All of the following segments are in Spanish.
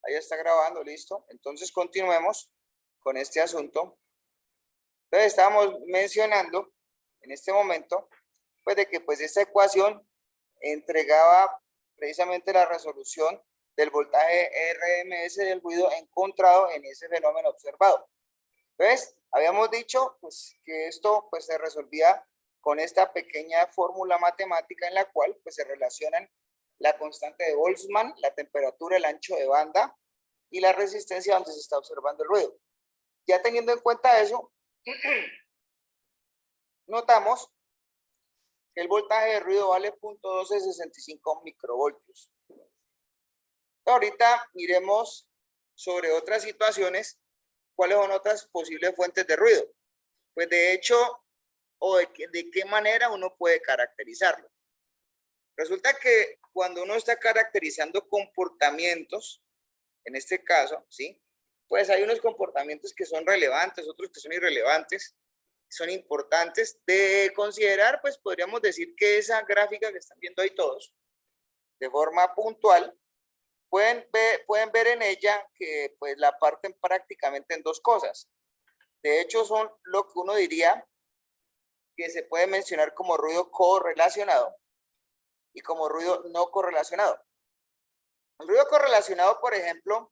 Ahí está grabando, listo. Entonces continuemos con este asunto. Entonces estábamos mencionando en este momento, pues de que pues esta ecuación entregaba precisamente la resolución del voltaje RMS del ruido encontrado en ese fenómeno observado. Entonces, habíamos dicho pues, que esto pues, se resolvía con esta pequeña fórmula matemática en la cual pues, se relacionan la constante de Boltzmann, la temperatura, el ancho de banda y la resistencia donde se está observando el ruido. Ya teniendo en cuenta eso, notamos que el voltaje de ruido vale 0.1265 microvoltios. Ahorita miremos sobre otras situaciones, cuáles son otras posibles fuentes de ruido. Pues de hecho, o de qué manera uno puede caracterizarlo. Resulta que cuando uno está caracterizando comportamientos, en este caso, ¿sí? Pues hay unos comportamientos que son relevantes, otros que son irrelevantes, son importantes de considerar, pues podríamos decir que esa gráfica que están viendo ahí todos, de forma puntual, pueden ver en ella que pues la parten prácticamente en dos cosas. De hecho, son lo que uno diría que se puede mencionar como ruido correlacionado y como ruido no correlacionado. El ruido correlacionado, por ejemplo,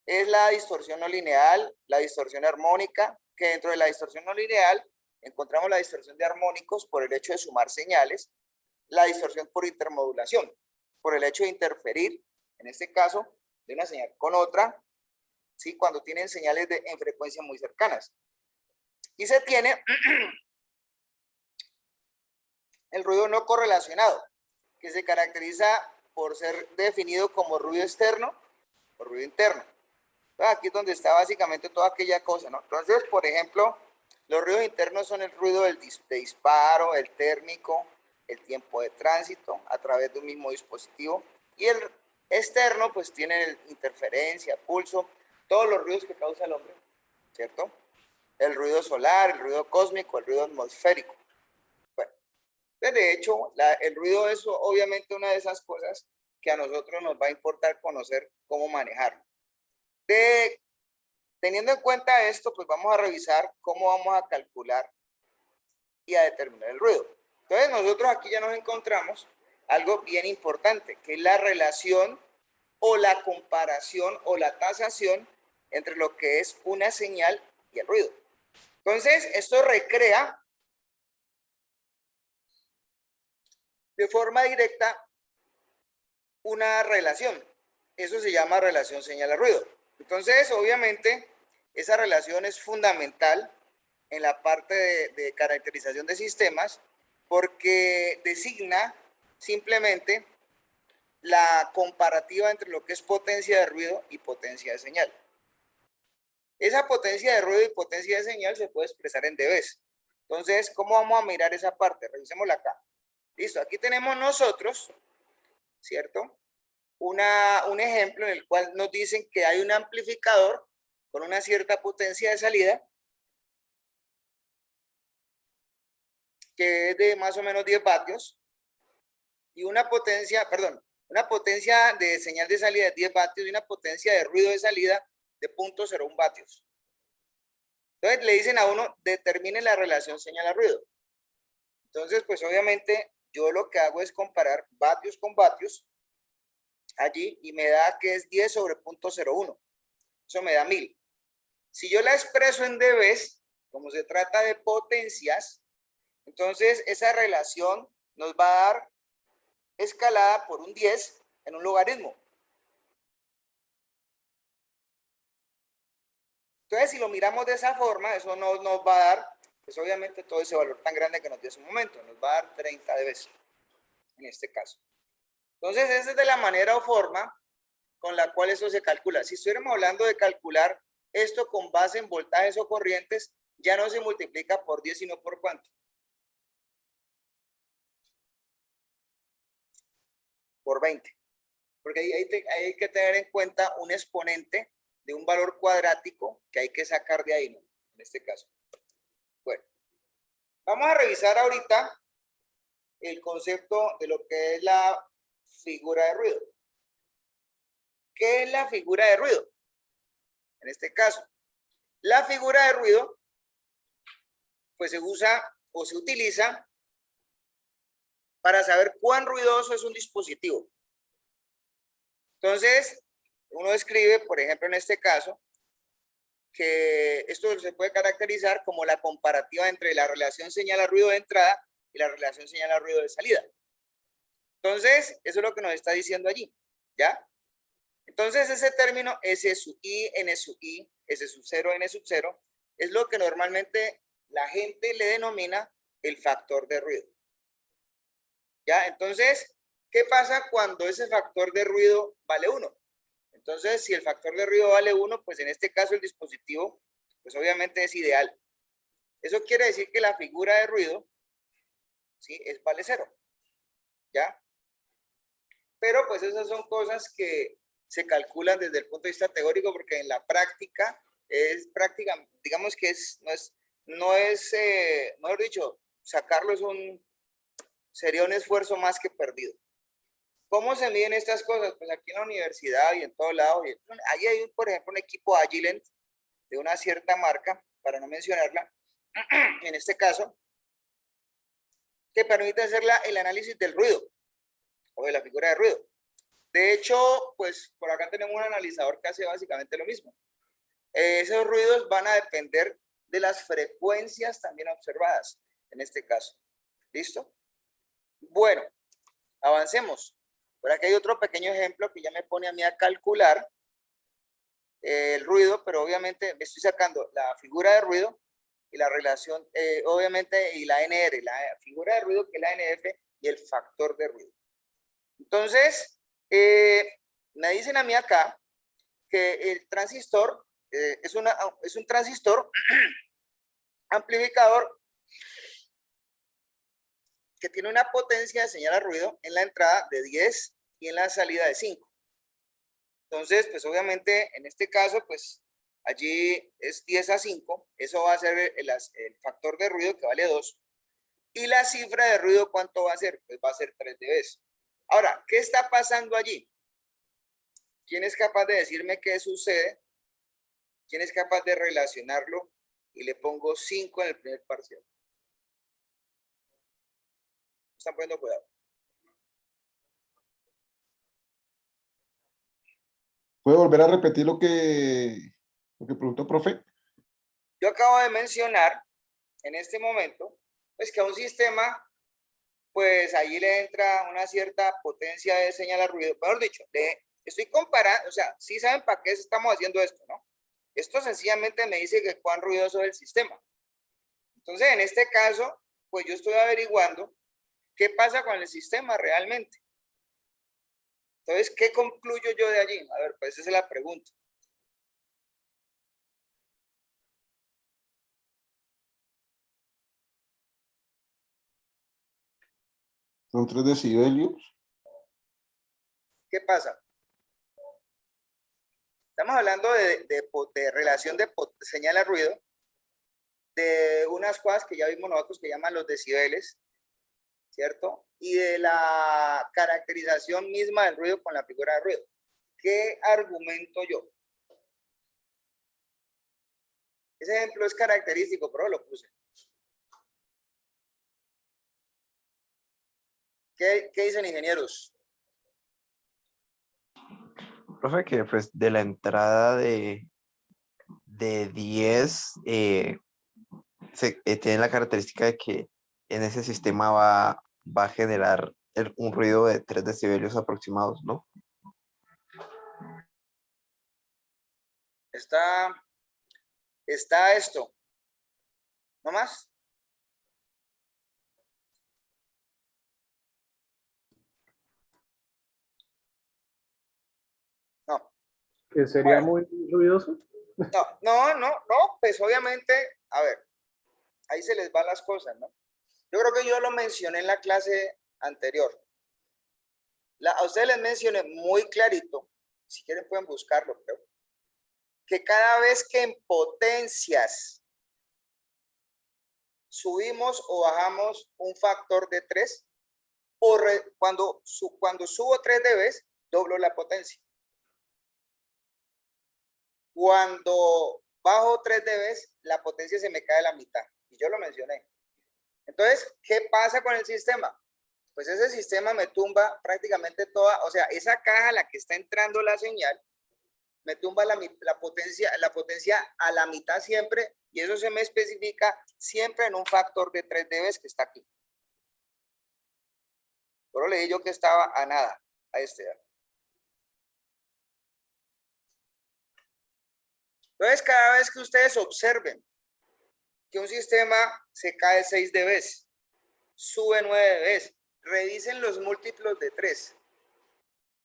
es la distorsión no lineal, la distorsión armónica, que dentro de la distorsión no lineal encontramos la distorsión de armónicos por el hecho de sumar señales, la distorsión por intermodulación, por el hecho de interferir, en este caso, de una señal con otra, ¿sí? Cuando tienen señales en frecuencias muy cercanas. Y se tiene el ruido no correlacionado, que se caracteriza por ser definido como ruido externo o ruido interno. Aquí es donde está básicamente toda aquella cosa, ¿no? Entonces, por ejemplo, los ruidos internos son el ruido de disparo, el térmico, el tiempo de tránsito a través de un mismo dispositivo. Y el externo, pues tiene interferencia, pulso, todos los ruidos que causa el hombre, ¿cierto? El ruido solar, el ruido cósmico, el ruido atmosférico. Bueno, de hecho, el ruido es obviamente una de esas cosas que a nosotros nos va a importar conocer cómo manejarlo. Teniendo en cuenta esto, pues vamos a revisar cómo vamos a calcular y a determinar el ruido. Entonces nosotros aquí ya nos encontramos algo bien importante, que es la relación o la comparación o la tasación entre lo que es una señal y el ruido. Entonces, esto recrea de forma directa una relación. Eso se llama relación señal a ruido. Entonces, obviamente, esa relación es fundamental en la parte de caracterización de sistemas porque designa simplemente la comparativa entre lo que es potencia de ruido y potencia de señal. Esa potencia de ruido y potencia de señal se puede expresar en dBs. Entonces, ¿cómo vamos a mirar esa parte? Revisémosla acá. Listo, aquí tenemos nosotros, ¿cierto? Un ejemplo en el cual nos dicen que hay un amplificador con una cierta potencia de salida que es de más o menos 10 vatios y una potencia de señal de salida de 10 vatios y una potencia de ruido de salida de 0.01 vatios. Entonces le dicen a uno, determine la relación señal a ruido. Entonces, pues obviamente yo lo que hago es comparar vatios con vatios allí y me da que es 10 sobre 0.01. Eso me da 1000. Si yo la expreso en dBs, como se trata de potencias, entonces esa relación nos va a dar escalada por un 10 en un logaritmo. Entonces, si lo miramos de esa forma, eso nos va a dar, pues obviamente todo ese valor tan grande que nos dio hace un momento, nos va a dar 30 dB en este caso. Entonces, esa es de la manera o forma con la cual eso se calcula. Si estuviéramos hablando de calcular esto con base en voltajes o corrientes, ya no se multiplica por 10, sino por ¿cuánto? Por 20. Porque ahí hay que tener en cuenta un exponente de un valor cuadrático que hay que sacar de ahí, ¿no? En este caso. Bueno, vamos a revisar ahorita el concepto de lo que es la figura de ruido. ¿Qué es la figura de ruido? En este caso, la figura de ruido pues se usa o se utiliza para saber cuán ruidoso es un dispositivo. Entonces, uno escribe, por ejemplo, en este caso, que esto se puede caracterizar como la comparativa entre la relación señal a ruido de entrada y la relación señal a ruido de salida. Entonces, eso es lo que nos está diciendo allí, ¿ya? Entonces, ese término S sub I, N sub I, S sub 0, N sub 0, es lo que normalmente la gente le denomina el factor de ruido. ¿Ya? Entonces, ¿qué pasa cuando ese factor de ruido vale 1? Entonces, si el factor de ruido vale 1, pues en este caso el dispositivo, pues obviamente es ideal. Eso quiere decir que la figura de ruido, ¿sí? Vale 0. ¿Ya? Pero pues esas son cosas que se calculan desde el punto de vista teórico, porque en la práctica es práctica, digamos que mejor dicho, sacarlo sería un esfuerzo más que perdido. ¿Cómo se miden estas cosas? Pues aquí en la universidad y en todo lado. Ahí hay, por ejemplo, un equipo Agilent de una cierta marca, para no mencionarla, en este caso, que permite hacer el análisis del ruido o de la figura de ruido. De hecho, pues por acá tenemos un analizador que hace básicamente lo mismo. Esos ruidos van a depender de las frecuencias también observadas, en este caso. ¿Listo? Bueno, avancemos. Por aquí hay otro pequeño ejemplo que ya me pone a mí a calcular el ruido, pero obviamente me estoy sacando la figura de ruido y la relación, obviamente, y la NR, la figura de ruido que es la NF y el factor de ruido. Entonces, me dicen a mí acá que el transistor es un transistor amplificador que tiene una potencia de señal a ruido en la entrada de 10 y en la salida de 5. Entonces, pues obviamente en este caso, pues allí es 10 a 5, eso va a ser el factor de ruido que vale 2. Y la cifra de ruido, ¿cuánto va a ser? Pues va a ser 3 dB. Ahora, ¿qué está pasando allí? ¿Quién es capaz de decirme qué sucede? ¿Quién es capaz de relacionarlo? Y le pongo 5 en el primer parcial. Están poniendo cuidado. ¿Puede volver a repetir lo que preguntó, profe? Yo acabo de mencionar en este momento, pues que a un sistema, pues ahí le entra una cierta potencia de señal a ruido. Mejor dicho, estoy comparando, o sea, sí saben para qué estamos haciendo esto, ¿no? Esto sencillamente me dice que cuán ruidoso es el sistema. Entonces, en este caso, pues yo estoy averiguando qué pasa con el sistema realmente. Entonces, ¿qué concluyo yo de allí? A ver, pues esa es la pregunta. Son 3 decibelios. ¿Qué pasa? Estamos hablando de relación de señal a ruido, de unas cosas que ya vimos nosotros que llaman los decibeles, ¿cierto? Y de la caracterización misma del ruido con la figura de ruido. ¿Qué argumento yo? Ese ejemplo es característico, pero lo puse. ¿Qué dicen ingenieros? Profe, que pues de la entrada de 10 tiene la característica de que en ese sistema va a generar un ruido de 3 decibelios aproximados, ¿no? Está esto. ¿No más? No. ¿Que sería muy ruidoso? No, pues obviamente, a ver, ahí se les van las cosas, ¿no? Yo creo que yo lo mencioné en la clase anterior. A ustedes les mencioné muy clarito, si quieren pueden buscarlo, creo, que cada vez que en potencias subimos o bajamos un factor de 3, cuando subo 3 dB, doblo la potencia. cuando bajo 3 dB, la potencia se me cae a la mitad. Y yo lo mencioné. Entonces, ¿qué pasa con el sistema? Pues ese sistema me tumba prácticamente toda, o sea, esa caja a la que está entrando la señal, me tumba la potencia a la mitad siempre, y eso se me especifica siempre en un factor de 3 dB que está aquí. Solo le di yo que estaba a nada, a este. Entonces, cada vez que ustedes observen que un sistema se cae 6 dB, sube 9 dB, revisen los múltiplos de 3.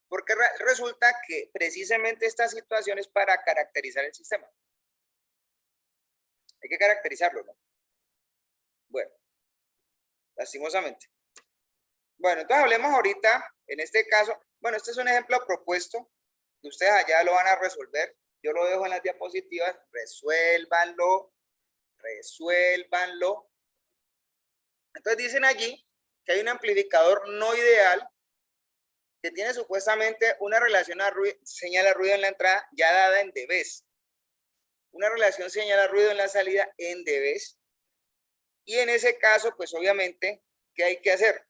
Porque resulta que precisamente esta situación es para caracterizar el sistema. Hay que caracterizarlo, ¿no? Bueno, lastimosamente. Bueno, entonces hablemos ahorita, en este caso, bueno, este es un ejemplo propuesto, que ustedes allá lo van a resolver. Yo lo dejo en las diapositivas, resuélvanlo. Entonces dicen allí que hay un amplificador no ideal que tiene supuestamente una relación a ruido, señal a ruido en la entrada ya dada en dB. Una relación señal a ruido en la salida en dB. Y en ese caso, pues obviamente, ¿qué hay que hacer?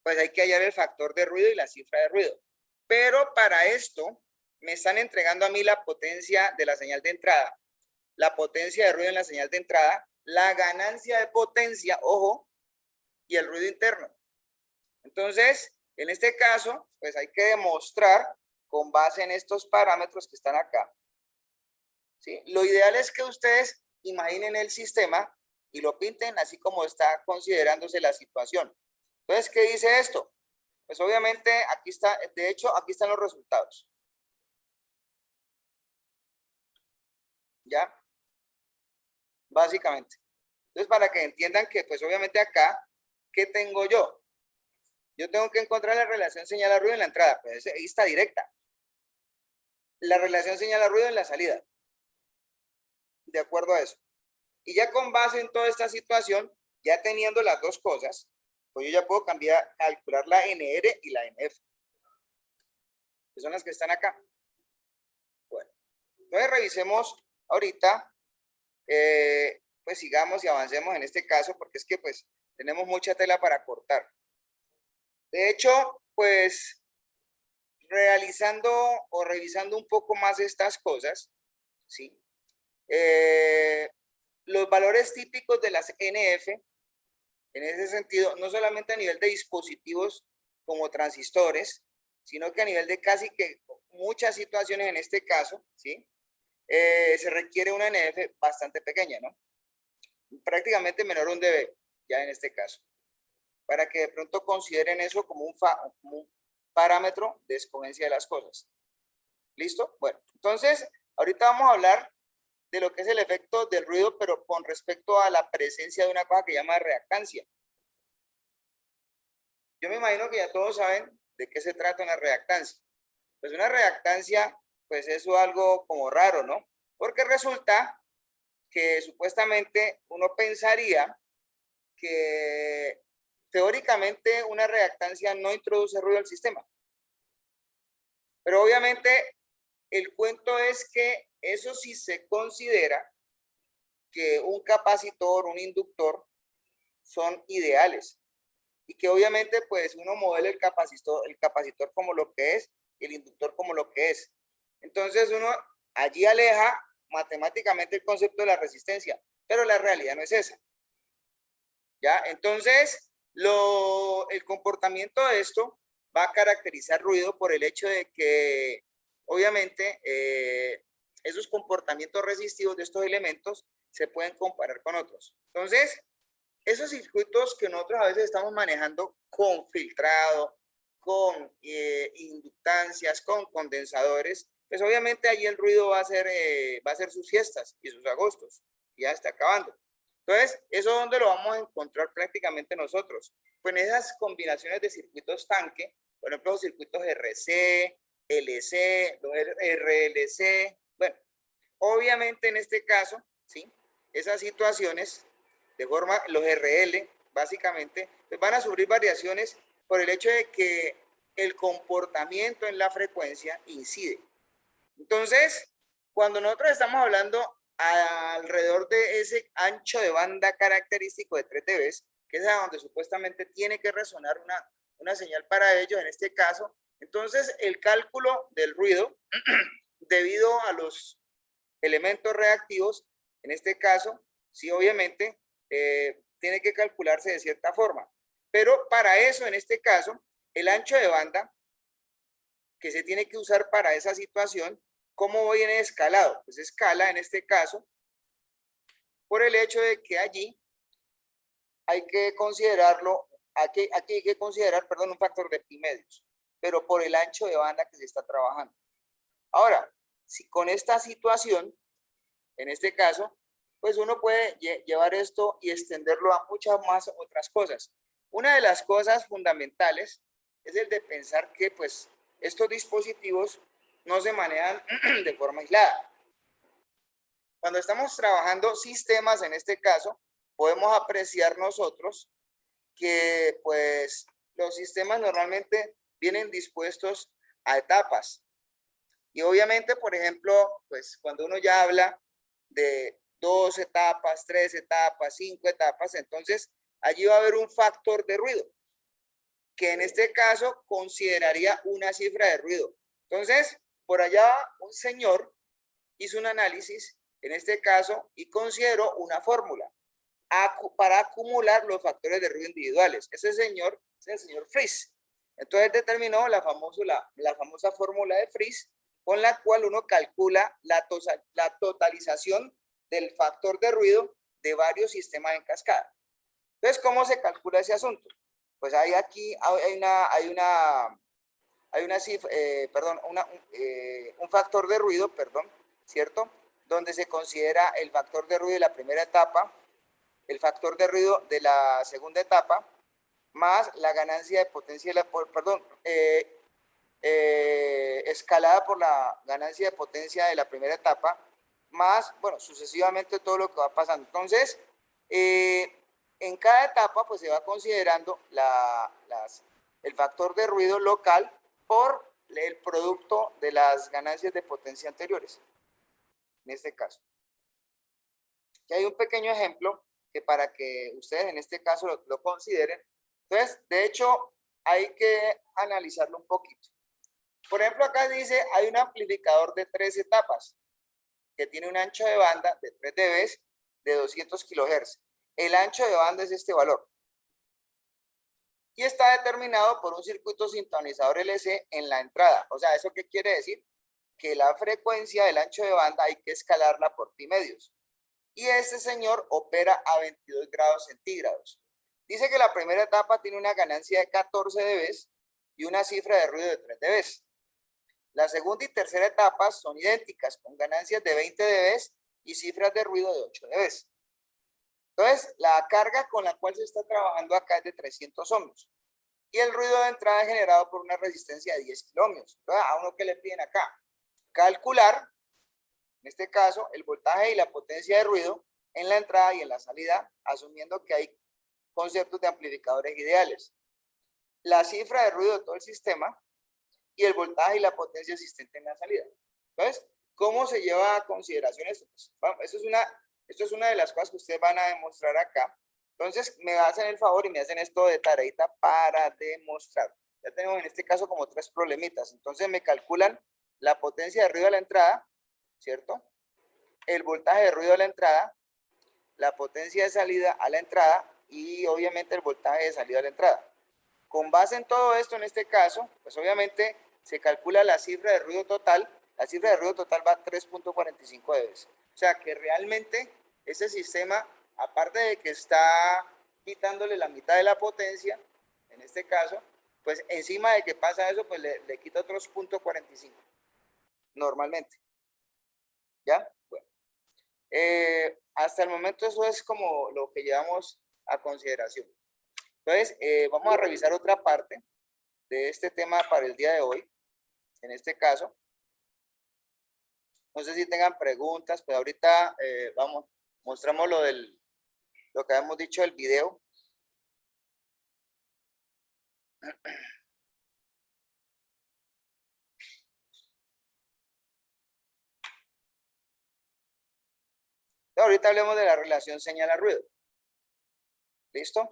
Pues hay que hallar el factor de ruido y la cifra de ruido. Pero para esto, me están entregando a mí la potencia de la señal de entrada, la potencia de ruido en la señal de entrada, la ganancia de potencia, ojo, y el ruido interno. Entonces, en este caso, pues hay que demostrar con base en estos parámetros que están acá. ¿Sí? Lo ideal es que ustedes imaginen el sistema y lo pinten así como está considerándose la situación. Entonces, ¿qué dice esto? Pues obviamente aquí está, de hecho, aquí están los resultados. ¿Ya? Básicamente. Entonces, para que entiendan que, pues obviamente acá, ¿qué tengo yo? Yo tengo que encontrar la relación señal a ruido en la entrada. Pues ahí está directa. La relación señal a ruido en la salida. De acuerdo a eso. Y ya con base en toda esta situación, ya teniendo las dos cosas, pues yo ya puedo calcular la NR y la NF. Que son las que están acá. Bueno, entonces revisemos ahorita, pues sigamos y avancemos en este caso, porque es que pues tenemos mucha tela para cortar. De hecho, pues realizando o revisando un poco más estas cosas, ¿sí? Los valores típicos de las NF, en ese sentido, no solamente a nivel de dispositivos como transistores, sino que a nivel de casi que muchas situaciones en este caso, ¿sí? Se requiere una NF bastante pequeña, ¿no? Prácticamente menor a 1 dB, ya en este caso, para que de pronto consideren eso como un parámetro de escogencia de las cosas. ¿Listo? Bueno, entonces, ahorita vamos a hablar de lo que es el efecto del ruido, pero con respecto a la presencia de una cosa que se llama reactancia. Yo me imagino que ya todos saben de qué se trata una reactancia. Pues una reactancia, pues eso es algo como raro, ¿no? Porque resulta que supuestamente uno pensaría que teóricamente una reactancia no introduce ruido al sistema. Pero obviamente el cuento es que eso sí se considera que un capacitor, un inductor son ideales. Y que obviamente pues uno modela el capacitor como lo que es, el inductor como lo que es. Entonces uno allí aleja matemáticamente el concepto de la resistencia, pero la realidad no es esa. ¿Ya? Entonces, el comportamiento de esto va a caracterizar ruido por el hecho de que, obviamente, esos comportamientos resistivos de estos elementos se pueden comparar con otros. Entonces, esos circuitos que nosotros a veces estamos manejando con filtrado, con inductancias, con condensadores, pues obviamente allí el ruido va a ser sus fiestas y sus agostos. Ya está acabando. Entonces, ¿eso dónde lo vamos a encontrar prácticamente nosotros? Pues en esas combinaciones de circuitos tanque, por ejemplo, los circuitos RC, LC, los RLC. Bueno, obviamente en este caso, ¿sí? Esas situaciones, de forma, los RL, básicamente, pues van a sufrir variaciones por el hecho de que el comportamiento en la frecuencia incide. Entonces, Cuando nosotros estamos hablando alrededor de ese ancho de banda característico de 3 dB, que es a donde supuestamente tiene que resonar una señal para ellos, en este caso, entonces el cálculo del ruido, debido a los elementos reactivos, en este caso, sí, obviamente, tiene que calcularse de cierta forma. Pero para eso, en este caso, el ancho de banda que se tiene que usar para esa situación, ¿cómo viene escalado? Pues escala, en este caso, por el hecho de que allí hay que considerarlo, aquí hay que considerar, perdón, un factor de pi medios, pero por el ancho de banda que se está trabajando. Ahora, si con esta situación, en este caso, pues uno puede llevar esto y extenderlo a muchas más otras cosas. Una de las cosas fundamentales es el de pensar que pues estos dispositivos no se manejan de forma aislada. Cuando estamos trabajando sistemas, en este caso, podemos apreciar nosotros que pues los sistemas normalmente vienen dispuestos a etapas. Y obviamente, por ejemplo, pues cuando uno ya habla de 2 etapas, 3 etapas, 5 etapas, entonces allí va a haber un factor de ruido, que en este caso consideraría una cifra de ruido. Entonces, por allá un señor hizo un análisis, en este caso, y consideró una fórmula para acumular los factores de ruido individuales. Ese señor es el señor Friis. Entonces determinó la famosa fórmula de Friis, con la cual uno calcula la totalización del factor de ruido de varios sistemas en cascada. Entonces, ¿cómo se calcula ese asunto? Pues hay aquí, un factor de ruido, perdón, ¿cierto? Donde se considera el factor de ruido de la primera etapa, el factor de ruido de la segunda etapa, más la ganancia de potencia, escalada por la ganancia de potencia de la primera etapa, más, bueno, sucesivamente todo lo que va pasando. Entonces, en cada etapa, pues se va considerando el factor de ruido local por el producto de las ganancias de potencia anteriores, en este caso. Aquí hay un pequeño ejemplo que para que ustedes en este caso lo consideren. Entonces, de hecho, hay que analizarlo un poquito. Por ejemplo, acá dice, hay un amplificador de 3 etapas que tiene un ancho de banda de 3 dB de 200 kHz. El ancho de banda es este valor. Y está determinado por un circuito sintonizador LC en la entrada. O sea, ¿eso qué quiere decir? Que la frecuencia del ancho de banda hay que escalarla por pi medios. Y este señor opera a 22 grados centígrados. Dice que la primera etapa tiene una ganancia de 14 dB y una cifra de ruido de 3 dB. La segunda y tercera etapas son idénticas, con ganancias de 20 dB y cifras de ruido de 8 dB. Entonces, la carga con la cual se está trabajando acá es de 300 ohmios. Y el ruido de entrada es generado por una resistencia de 10 kiloohmios. Entonces, a uno que le piden acá, calcular, en este caso, el voltaje y la potencia de ruido en la entrada y en la salida, asumiendo que hay conceptos de amplificadores ideales. La cifra de ruido de todo el sistema y el voltaje y la potencia existente en la salida. Entonces, ¿cómo se lleva a consideración esto? Pues, esto es una de las cosas que ustedes van a demostrar acá. Entonces, me hacen el favor y me hacen esto de tareita para demostrar. Ya tenemos en este caso como 3 problemitas. Entonces, me calculan la potencia de ruido a la entrada, ¿cierto? El voltaje de ruido a la entrada, la potencia de salida a la entrada y obviamente el voltaje de salida a la entrada. Con base en todo esto, en este caso, pues obviamente se calcula la cifra de ruido total. La cifra de ruido total va a 3.45 dB. O sea que realmente ese sistema, aparte de que está quitándole la mitad de la potencia, en este caso, pues encima de que pasa eso, pues le quita otros 0.45 normalmente. ¿Ya? Bueno. Hasta el momento eso es como lo que llevamos a consideración. Entonces, vamos a revisar otra parte de este tema para el día de hoy. En este caso, no sé si tengan preguntas, pero ahorita mostramos lo que habíamos dicho del video. Ahorita hablemos de la relación señal-ruido. ¿Listo?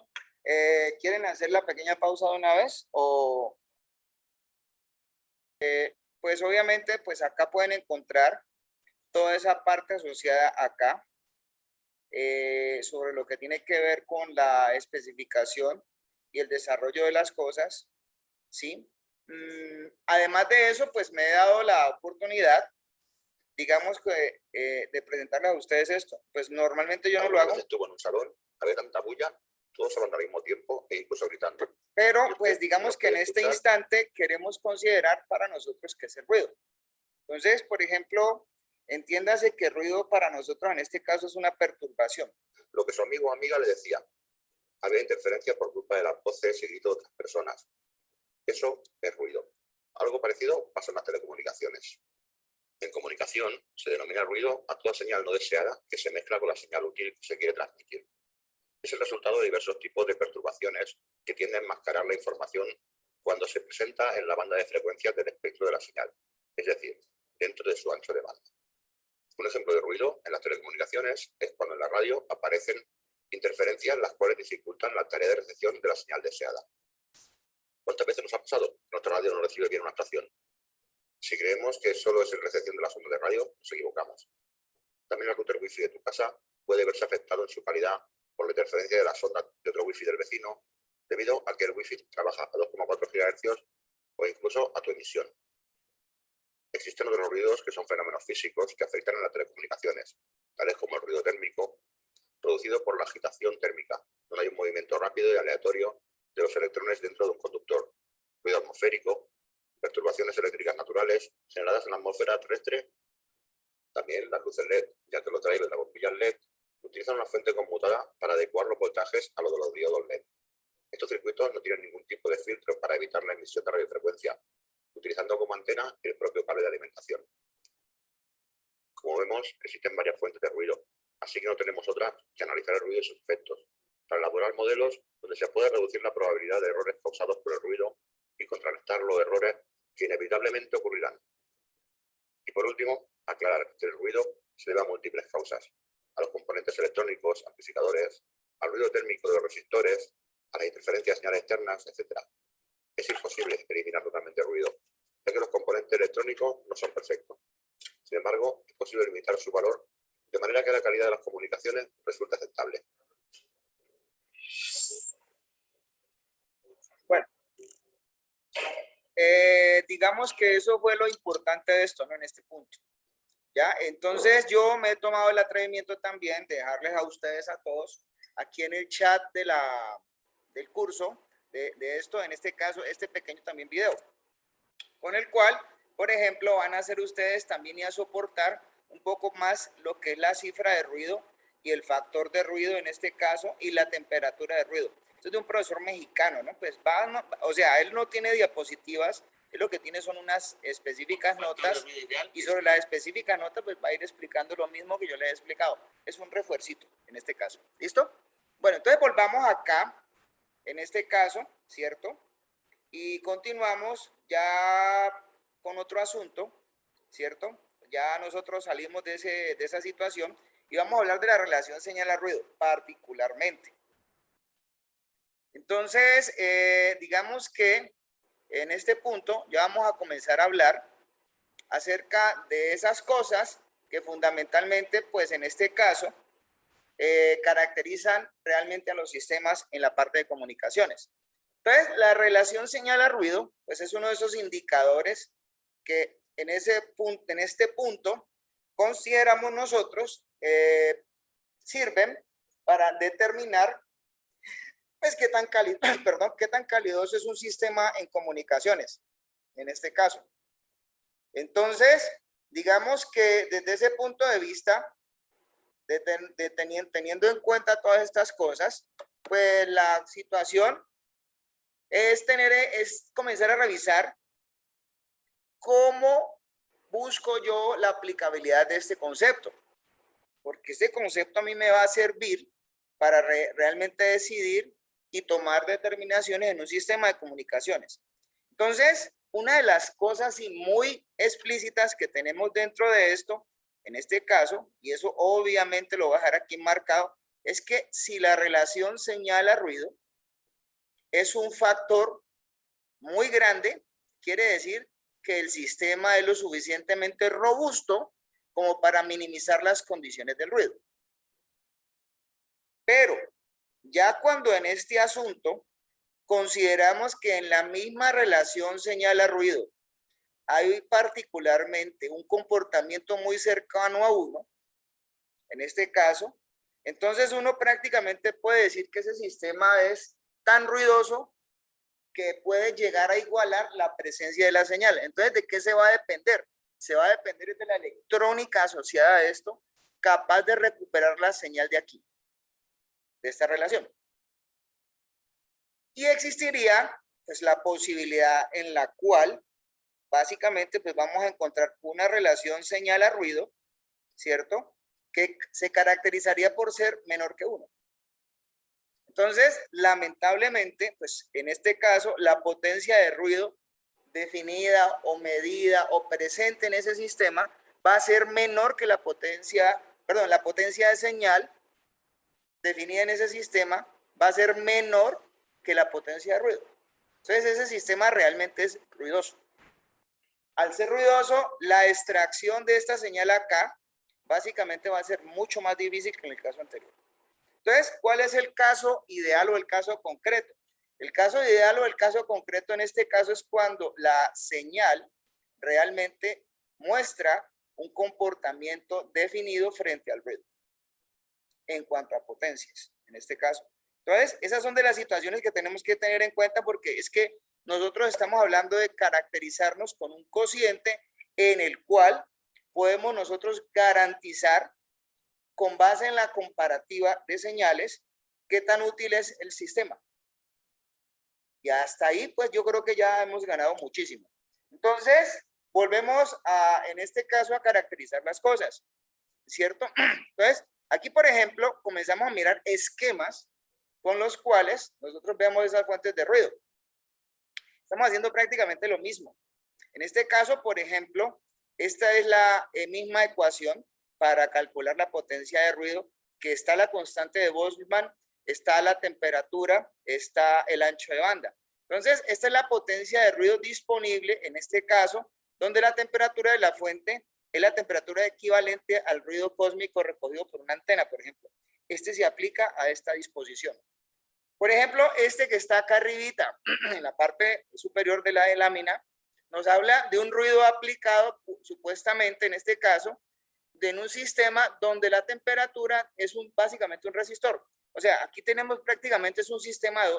¿Quieren hacer la pequeña pausa de una vez? O, pues obviamente, pues acá pueden encontrar toda esa parte asociada acá, sobre lo que tiene que ver con la especificación y el desarrollo de las cosas, ¿sí? Además de eso, pues me he dado la oportunidad, digamos que, de presentarles a ustedes esto. Pues normalmente yo no lo hago. Estuvo en un salón, había tanta bulla, todos hablando al mismo tiempo e incluso gritando. Pero Y pues usted digamos no que en puede este escuchar. instante queremos considerar para nosotros qué es el ruido. Entonces, por ejemplo, entiéndase que ruido para nosotros en este caso es una perturbación. Lo que su amigo o amiga le decía, había interferencia por culpa de las voces y gritos de otras personas. Eso es ruido. Algo parecido pasa en las telecomunicaciones. En comunicación se denomina ruido a toda señal no deseada que se mezcla con la señal útil que se quiere transmitir. Es el resultado de diversos tipos de perturbaciones que tienden a enmascarar la información cuando se presenta en la banda de frecuencias del espectro de la señal, es decir, dentro de su ancho de banda. Un ejemplo de ruido en las telecomunicaciones es cuando en la radio aparecen interferencias las cuales dificultan la tarea de recepción de la señal deseada. ¿Cuántas veces nos ha pasado que nuestra radio no recibe bien una estación? Si creemos que solo es en recepción de las ondas de radio, nos equivocamos. También el router wifi de tu casa puede verse afectado en su calidad por la interferencia de las ondas de otro wifi del vecino, debido a que el wifi trabaja a 2,4 GHz o incluso a tu emisión. Existen otros ruidos que son fenómenos físicos que afectan a las telecomunicaciones, tales como el ruido térmico, producido por la agitación térmica, donde hay un movimiento rápido y aleatorio de los electrones dentro de un conductor, ruido atmosférico, perturbaciones eléctricas naturales generadas en la atmósfera terrestre. También las luces LED, ya que los drivers de las bombillas LED utilizan una fuente conmutada para adecuar los voltajes a los de los diodos LED. Estos circuitos no tienen ningún tipo de filtro para evitar la emisión de radiofrecuencia, utilizando como antena el propio cable de alimentación. Como vemos, existen varias fuentes de ruido, así que no tenemos otra que analizar el ruido y sus efectos, para elaborar modelos donde se puede reducir la probabilidad de errores causados por el ruido y contrarrestar los errores que inevitablemente ocurrirán. Y por último, aclarar que el ruido se debe a múltiples causas, a los componentes electrónicos, amplificadores, al ruido térmico de los resistores, a las interferencias de señales externas, etc. Es imposible eliminar totalmente el ruido, ya que los componentes electrónicos no son perfectos. Sin embargo, es posible limitar su valor de manera que la calidad de las comunicaciones resulte aceptable. Bueno, digamos que eso fue lo importante de esto, ¿no? En este punto. ¿Ya? Entonces yo me he tomado el atrevimiento también de dejarles a ustedes a todos aquí en el chat del curso de esto, en este caso, este pequeño también video, con el cual, por ejemplo, van a hacer ustedes también y a soportar un poco más lo que es la cifra de ruido y el factor de ruido en este caso y la temperatura de ruido. Esto es de un profesor mexicano, ¿no? Pues o sea, él no tiene diapositivas, él lo que tiene son unas específicas notas y sobre la específica nota pues va a ir explicando lo mismo que yo le he explicado. Es un refuercito en este caso. ¿Listo? Bueno, entonces volvamos acá, en este caso, ¿cierto? Y continuamos ya con otro asunto, ¿cierto? Ya nosotros salimos de esa situación y vamos a hablar de la relación señal-ruido, particularmente. Entonces, digamos que en este punto ya vamos a comenzar a hablar acerca de esas cosas que fundamentalmente, pues en este caso, caracterizan realmente a los sistemas en la parte de comunicaciones. Entonces, la relación señal-ruido, pues es uno de esos indicadores que en este punto consideramos nosotros sirven para determinar pues qué tan calidoso es un sistema en comunicaciones, en este caso. Entonces, digamos que desde ese punto de vista, teniendo en cuenta todas estas cosas, pues la situación es comenzar a revisar cómo busco yo la aplicabilidad de este concepto, porque este concepto a mí me va a servir para realmente decidir y tomar determinaciones en un sistema de comunicaciones. Entonces, una de las cosas y muy explícitas que tenemos dentro de esto en este caso, y eso obviamente lo voy a dejar aquí marcado, es que si la relación señal-ruido es un factor muy grande, quiere decir que el sistema es lo suficientemente robusto como para minimizar las condiciones del ruido. Pero ya cuando en este asunto consideramos que en la misma relación señal-ruido hay particularmente un comportamiento muy cercano a uno, en este caso, entonces uno prácticamente puede decir que ese sistema es tan ruidoso que puede llegar a igualar la presencia de la señal. Entonces, ¿de qué se va a depender? Se va a depender de la electrónica asociada a esto, capaz de recuperar la señal de aquí, de esta relación. Y existiría pues la posibilidad en la cual básicamente pues vamos a encontrar una relación señal a ruido, ¿cierto? Que se caracterizaría por ser menor que 1. Entonces, lamentablemente, pues en este caso, la potencia de ruido definida o medida o presente en ese sistema va a ser menor que la potencia, perdón, la potencia de señal definida en ese sistema va a ser menor que la potencia de ruido. Entonces, ese sistema realmente es ruidoso. Al ser ruidoso, la extracción de esta señal acá básicamente va a ser mucho más difícil que en el caso anterior. Entonces, ¿cuál es el caso ideal o el caso concreto? El caso ideal o el caso concreto en este caso es cuando la señal realmente muestra un comportamiento definido frente al ruido en cuanto a potencias, en este caso. Entonces, esas son de las situaciones que tenemos que tener en cuenta porque es que nosotros estamos hablando de caracterizarnos con un cociente en el cual podemos nosotros garantizar con base en la comparativa de señales qué tan útil es el sistema. Y hasta ahí, pues yo creo que ya hemos ganado muchísimo. Entonces, volvemos a, en este caso, a caracterizar las cosas, ¿cierto? Entonces, aquí, por ejemplo, comenzamos a mirar esquemas con los cuales nosotros vemos esas fuentes de ruido. Estamos haciendo prácticamente lo mismo. En este caso, por ejemplo, esta es la misma ecuación para calcular la potencia de ruido, que está la constante de Boltzmann, está la temperatura, está el ancho de banda. Entonces, esta es la potencia de ruido disponible en este caso, donde la temperatura de la fuente es la temperatura equivalente al ruido cósmico recogido por una antena, por ejemplo. Este se aplica a esta disposición. Por ejemplo, este que está acá arribita, en la parte superior de la lámina, nos habla de un ruido aplicado, supuestamente en este caso, en un sistema donde la temperatura es básicamente un resistor. O sea, aquí tenemos prácticamente es un sistema de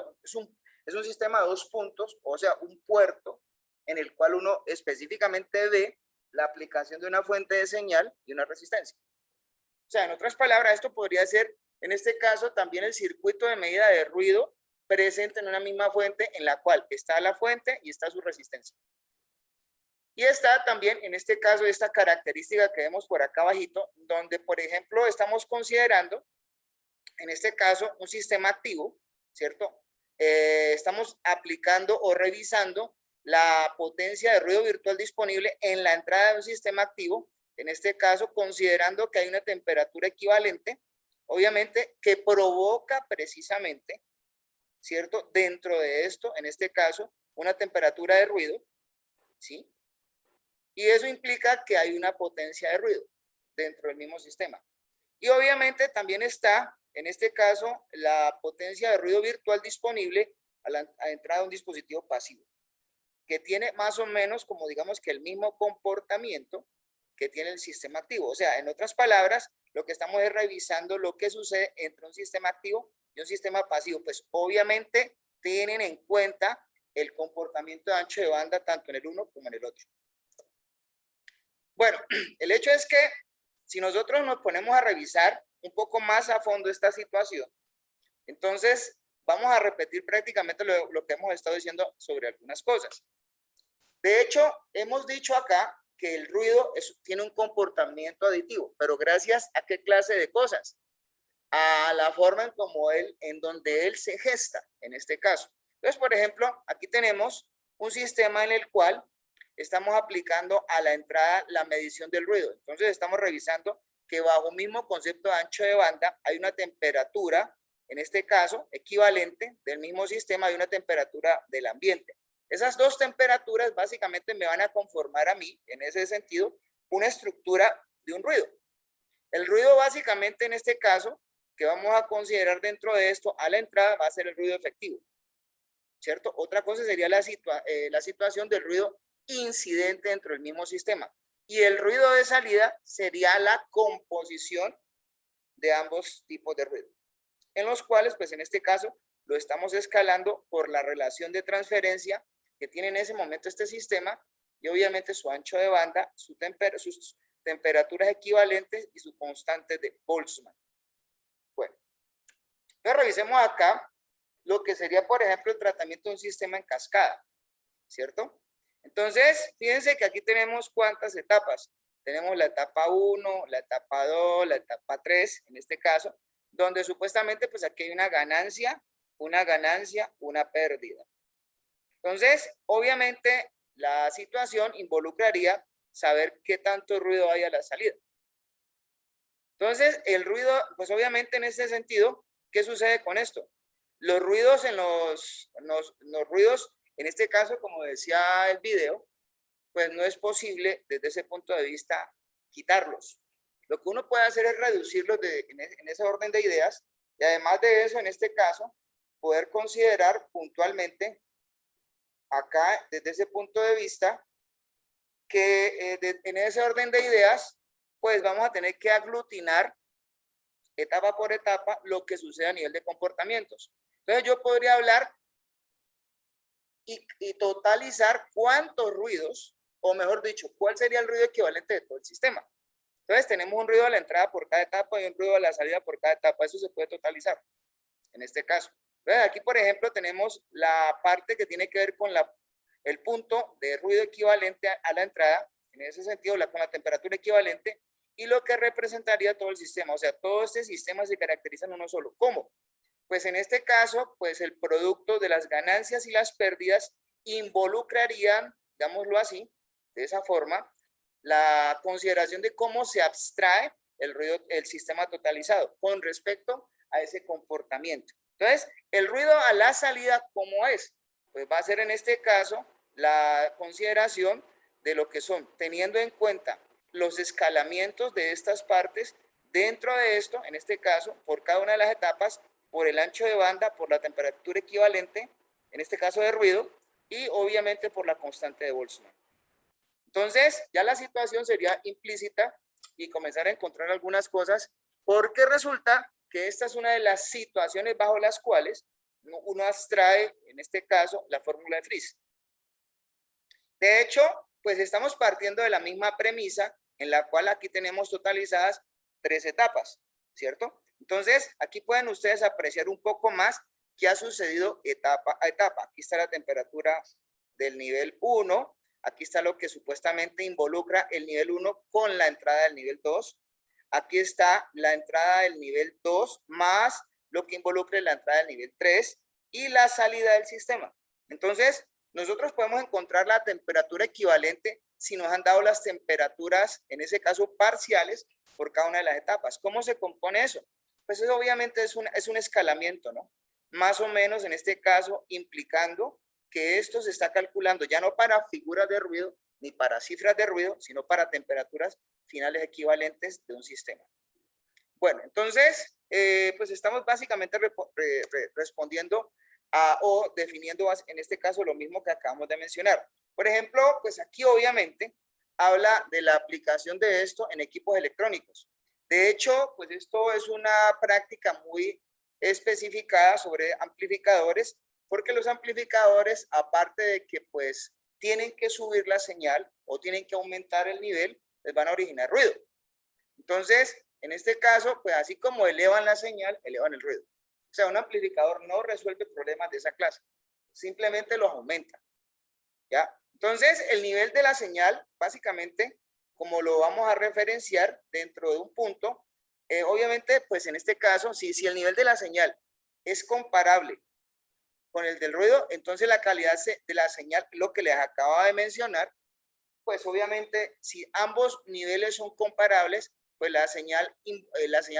2 puntos, o sea, un puerto en el cual uno específicamente ve la aplicación de una fuente de señal y una resistencia. O sea, en otras palabras, esto podría ser, en este caso, también el circuito de medida de ruido presente en una misma fuente en la cual está la fuente y está su resistencia. Y está también, en este caso, esta característica que vemos por acá abajito, donde, por ejemplo, estamos considerando, en este caso, un sistema activo, ¿cierto? Estamos aplicando o revisando la potencia de ruido virtual disponible en la entrada de un sistema activo, en este caso, considerando que hay una temperatura equivalente, obviamente, que provoca precisamente, ¿cierto? Dentro de esto, en este caso, una temperatura de ruido, ¿sí? Y eso implica que hay una potencia de ruido dentro del mismo sistema. Y obviamente también está, en este caso, la potencia de ruido virtual disponible a la entrada de un dispositivo pasivo, que tiene más o menos como digamos que el mismo comportamiento que tiene el sistema activo. O sea, en otras palabras, lo que estamos es revisando lo que sucede entre un sistema activo y un sistema pasivo. Pues obviamente tienen en cuenta el comportamiento de ancho de banda tanto en el uno como en el otro. Bueno, el hecho es que si nosotros nos ponemos a revisar un poco más a fondo esta situación, entonces vamos a repetir prácticamente lo que hemos estado diciendo sobre algunas cosas. De hecho, hemos dicho acá que el ruido tiene un comportamiento aditivo, pero gracias a qué clase de cosas, a la forma en donde él se gesta, en este caso. Entonces, por ejemplo, aquí tenemos un sistema en el cual estamos aplicando a la entrada la medición del ruido. Entonces estamos revisando que bajo un mismo concepto de ancho de banda hay una temperatura, en este caso, equivalente del mismo sistema, hay una temperatura del ambiente. Esas dos temperaturas básicamente me van a conformar a mí, en ese sentido, una estructura de un ruido. El ruido básicamente en este caso, que vamos a considerar dentro de esto, a la entrada va a ser el ruido efectivo, ¿cierto? Otra cosa sería la situación del ruido incidente dentro del mismo sistema. Y el ruido de salida sería la composición de ambos tipos de ruido, en los cuales, pues en este caso, lo estamos escalando por la relación de transferencia que tiene en ese momento este sistema y obviamente su ancho de banda, sus temperaturas equivalentes y su constante de Boltzmann. Bueno, entonces revisemos acá lo que sería, por ejemplo, el tratamiento de un sistema en cascada, ¿cierto? Entonces, fíjense que aquí tenemos cuántas etapas. Tenemos la etapa 1, la etapa 2, la etapa 3, en este caso, donde supuestamente, pues aquí hay una ganancia, una pérdida. Entonces, obviamente, la situación involucraría saber qué tanto ruido hay a la salida. Entonces, el ruido, pues obviamente en ese sentido, ¿qué sucede con esto? Los ruidos los ruidos, en este caso, como decía el video, pues no es posible desde ese punto de vista quitarlos. Lo que uno puede hacer es reducirlos en ese orden de ideas y además de eso, en este caso, poder considerar puntualmente acá, desde ese punto de vista, que en ese orden de ideas, pues vamos a tener que aglutinar etapa por etapa lo que sucede a nivel de comportamientos. Entonces yo podría hablar y totalizar cuántos ruidos, o mejor dicho, cuál sería el ruido equivalente de todo el sistema. Entonces tenemos un ruido a la entrada por cada etapa y un ruido a la salida por cada etapa. Eso se puede totalizar en este caso. Entonces aquí, por ejemplo, tenemos la parte que tiene que ver con el punto de ruido equivalente a la entrada, en ese sentido, con la temperatura equivalente, y lo que representaría todo el sistema. O sea, todo este sistema se caracteriza en uno solo. ¿Cómo? Pues en este caso, pues el producto de las ganancias y las pérdidas involucrarían, digámoslo así, de esa forma, la consideración de cómo se abstrae el ruido, el sistema totalizado con respecto a ese comportamiento. Entonces, el ruido a la salida, ¿cómo es? Pues va a ser en este caso la consideración de lo que son, teniendo en cuenta los escalamientos de estas partes dentro de esto, en este caso, por cada una de las etapas, por el ancho de banda, por la temperatura equivalente, en este caso de ruido, y obviamente por la constante de Boltzmann. Entonces, ya la situación sería implícita y comenzar a encontrar algunas cosas, porque resulta que esta es una de las situaciones bajo las cuales uno abstrae, en este caso, la fórmula de Friese. De hecho, pues estamos partiendo de la misma premisa en la cual aquí tenemos totalizadas 3 etapas, ¿cierto? Entonces, aquí pueden ustedes apreciar un poco más qué ha sucedido etapa a etapa. Aquí está la temperatura del nivel 1, aquí está lo que supuestamente involucra el nivel 1 con la entrada del nivel 2. Aquí está la entrada del nivel 2 más lo que involucre la entrada del nivel 3 y la salida del sistema. Entonces, nosotros podemos encontrar la temperatura equivalente si nos han dado las temperaturas, en ese caso parciales, por cada una de las etapas. ¿Cómo se compone eso? Pues eso obviamente es un escalamiento, ¿no? Más o menos en este caso implicando que esto se está calculando ya no para figuras de ruido ni para cifras de ruido, sino para temperaturas finales equivalentes de un sistema. Bueno, entonces, pues estamos básicamente respondiendo o definiendo en este caso lo mismo que acabamos de mencionar. Por ejemplo, pues aquí obviamente habla de la aplicación de esto en equipos electrónicos. De hecho, pues esto es una práctica muy especificada sobre amplificadores, porque los amplificadores, aparte de que pues tienen que subir la señal o tienen que aumentar el nivel, les van a originar ruido. Entonces, en este caso, pues así como elevan la señal, elevan el ruido. O sea, un amplificador no resuelve problemas de esa clase, simplemente los aumenta. ¿Ya? Entonces, el nivel de la señal, básicamente, como lo vamos a referenciar dentro de un punto, obviamente, pues en este caso, si el nivel de la señal es comparable con el del ruido, entonces la calidad de la señal, lo que les acabo de mencionar, pues obviamente si ambos niveles son comparables, pues la señal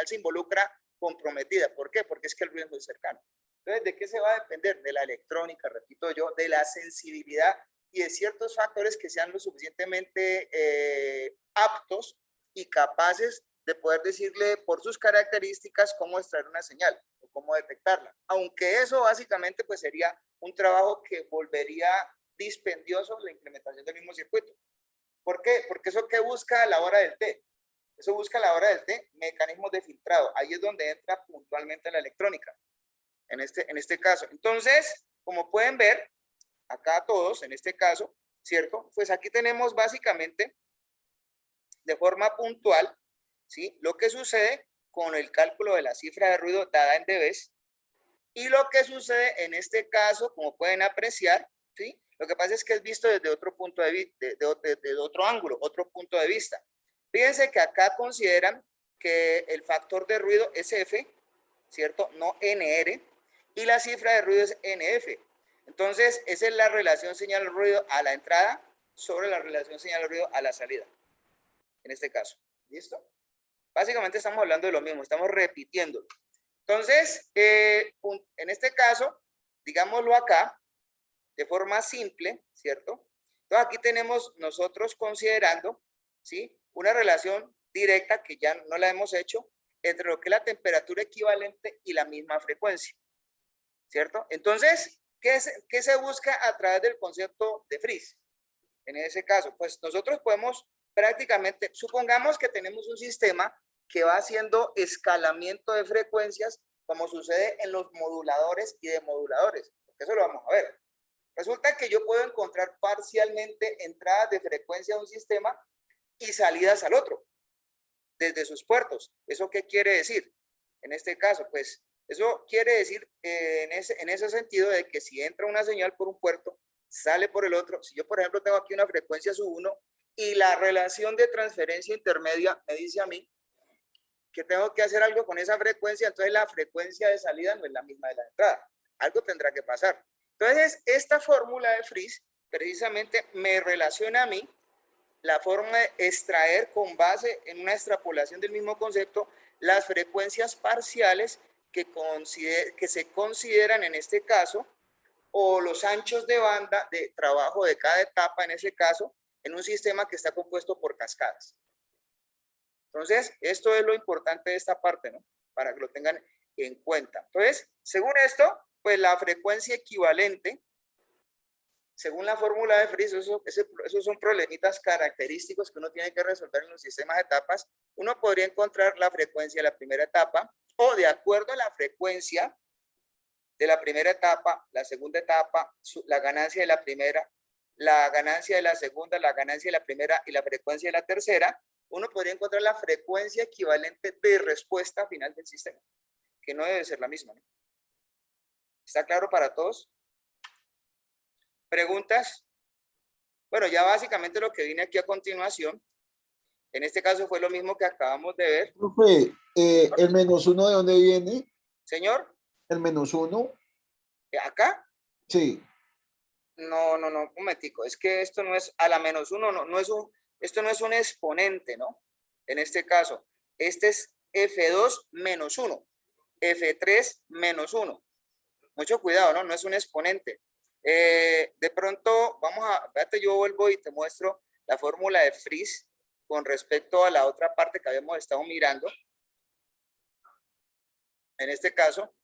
se involucra comprometida. ¿Por qué? Porque es que el ruido es muy cercano. Entonces, ¿de qué se va a depender? De la electrónica, repito yo, de la sensibilidad y de ciertos factores que sean lo suficientemente aptos y capaces de poder decirle por sus características cómo extraer una señal o cómo detectarla. Aunque eso básicamente pues sería un trabajo que volvería dispendioso la implementación del mismo circuito. ¿Por qué? Porque eso que busca a la hora del T. Eso busca a la hora del T mecanismos de filtrado. Ahí es donde entra puntualmente la electrónica. En este caso. Entonces, como pueden ver, acá todos, en este caso, ¿cierto? Pues aquí tenemos básicamente de forma puntual, ¿sí? Lo que sucede con el cálculo de la cifra de ruido dada en dBs y lo que sucede en este caso, como pueden apreciar, ¿sí? Lo que pasa es que es visto desde otro punto de vista, desde otro ángulo, otro punto de vista. Fíjense que acá consideran que el factor de ruido es F, ¿cierto? No NR, y la cifra de ruido es NF. Entonces, esa es la relación señal-ruido a la entrada sobre la relación señal-ruido a la salida. En este caso. ¿Listo? Básicamente estamos hablando de lo mismo, estamos repitiéndolo. Entonces, en este caso, digámoslo acá, de forma simple, ¿cierto? Entonces, aquí tenemos nosotros considerando, ¿sí? Una relación directa, que ya no la hemos hecho, entre lo que es la temperatura equivalente y la misma frecuencia, ¿cierto? Entonces, ¿qué se busca a través del concepto de Friis? En ese caso, pues nosotros podemos prácticamente, supongamos que tenemos un sistema que va haciendo escalamiento de frecuencias, como sucede en los moduladores y demoduladores, porque eso lo vamos a ver. Resulta que yo puedo encontrar parcialmente entradas de frecuencia a un sistema y salidas al otro, desde sus puertos. ¿Eso qué quiere decir? En este caso, pues, eso quiere decir en ese sentido de que si entra una señal por un puerto, sale por el otro. Si yo, por ejemplo, tengo aquí una frecuencia sub 1 y la relación de transferencia intermedia me dice a mí que tengo que hacer algo con esa frecuencia, entonces la frecuencia de salida no es la misma de la entrada. Algo tendrá que pasar. Entonces, esta fórmula de Friis precisamente me relaciona a mí la forma de extraer con base en una extrapolación del mismo concepto las frecuencias parciales que se consideran en este caso, o los anchos de banda de trabajo de cada etapa en ese caso, en un sistema que está compuesto por cascadas. Entonces, esto es lo importante de esta parte, ¿no? Para que lo tengan en cuenta. Entonces, según esto, pues la frecuencia equivalente, según la fórmula de Friis, esos son problemitas característicos que uno tiene que resolver en los sistemas de etapas. Uno podría encontrar la frecuencia de la primera etapa, o de acuerdo a la frecuencia de la primera etapa, la segunda etapa, la ganancia de la primera, la ganancia de la segunda, la ganancia de la primera y la frecuencia de la tercera, uno podría encontrar la frecuencia equivalente de respuesta final del sistema, que no debe ser la misma, ¿no? ¿Está claro para todos? ¿Preguntas? Bueno, ya básicamente lo que viene aquí a continuación, en este caso fue lo mismo que acabamos de ver. Profe, ¿el -1 de dónde viene? Señor, ¿El -1? ¿acá? Sí. No, un momentico, es que esto no es a la -1, esto no es un exponente, ¿no? En este caso, este es F2 menos 1, F3 menos 1. Mucho cuidado, ¿no? No es un exponente. De pronto, espérate, yo vuelvo y te muestro la fórmula de Friis con respecto a la otra parte que habíamos estado mirando. En este caso,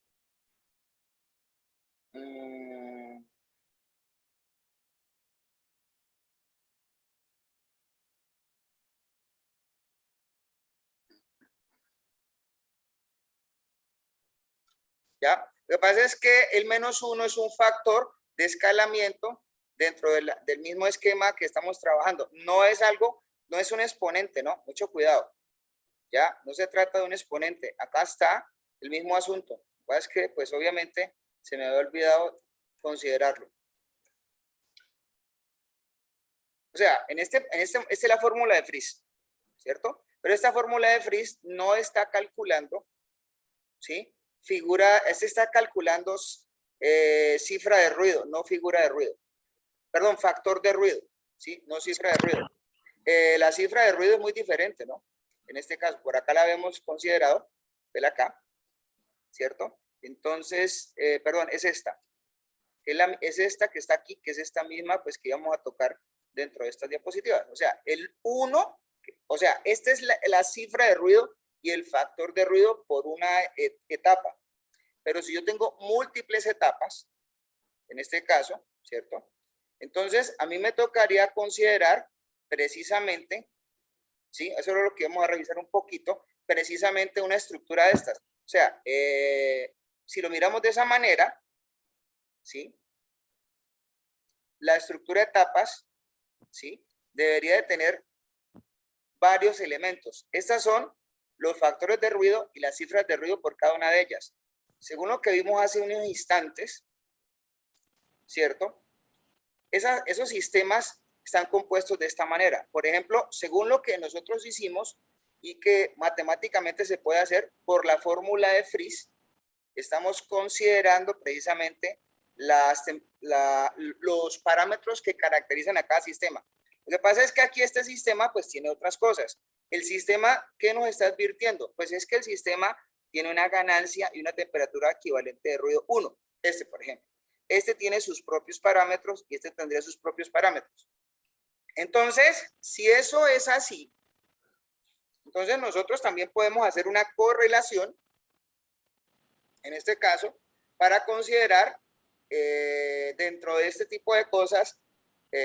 ¿ya? Lo que pasa es que el -1 es un factor de escalamiento dentro del mismo esquema que estamos trabajando. No es algo, no es un exponente, ¿no? Mucho cuidado. ¿Ya? No se trata de un exponente. Acá está el mismo asunto. Lo que pasa es que, pues obviamente, se me había olvidado considerarlo. O sea, esta es la fórmula de Friis, ¿cierto? Pero esta fórmula de Friis no está calculando, ¿sí? Está calculando cifra de ruido, no figura de ruido. Perdón, factor de ruido. ¿sí? No cifra de ruido. La cifra de ruido es muy diferente, ¿no? En este caso, por acá la hemos considerado, vela acá, ¿cierto? Entonces, perdón, es esta. Es esta que está aquí, que es esta misma, pues que íbamos a tocar dentro de estas diapositivas. O sea, el 1, o sea, esta es la cifra de ruido y el factor de ruido por una etapa. Pero si yo tengo múltiples etapas, en este caso, ¿cierto? Entonces, a mí me tocaría considerar precisamente, ¿sí? Eso es lo que vamos a revisar un poquito, precisamente una estructura de estas. O sea, si lo miramos de esa manera, ¿sí? La estructura de etapas, ¿sí? Debería de tener varios elementos. Estas son los factores de ruido y las cifras de ruido por cada una de ellas. Según lo que vimos hace unos instantes, ¿cierto? Esos sistemas están compuestos de esta manera. Por ejemplo, según lo que nosotros hicimos y que matemáticamente se puede hacer por la fórmula de Friis, estamos considerando precisamente los parámetros que caracterizan a cada sistema. Lo que pasa es que aquí este sistema pues tiene otras cosas. El sistema, ¿qué nos está advirtiendo? Pues es que el sistema tiene una ganancia y una temperatura equivalente de ruido 1. Este, por ejemplo. Este tiene sus propios parámetros y este tendría sus propios parámetros. Entonces, si eso es así, entonces nosotros también podemos hacer una correlación, en este caso, para considerar dentro de este tipo de cosas,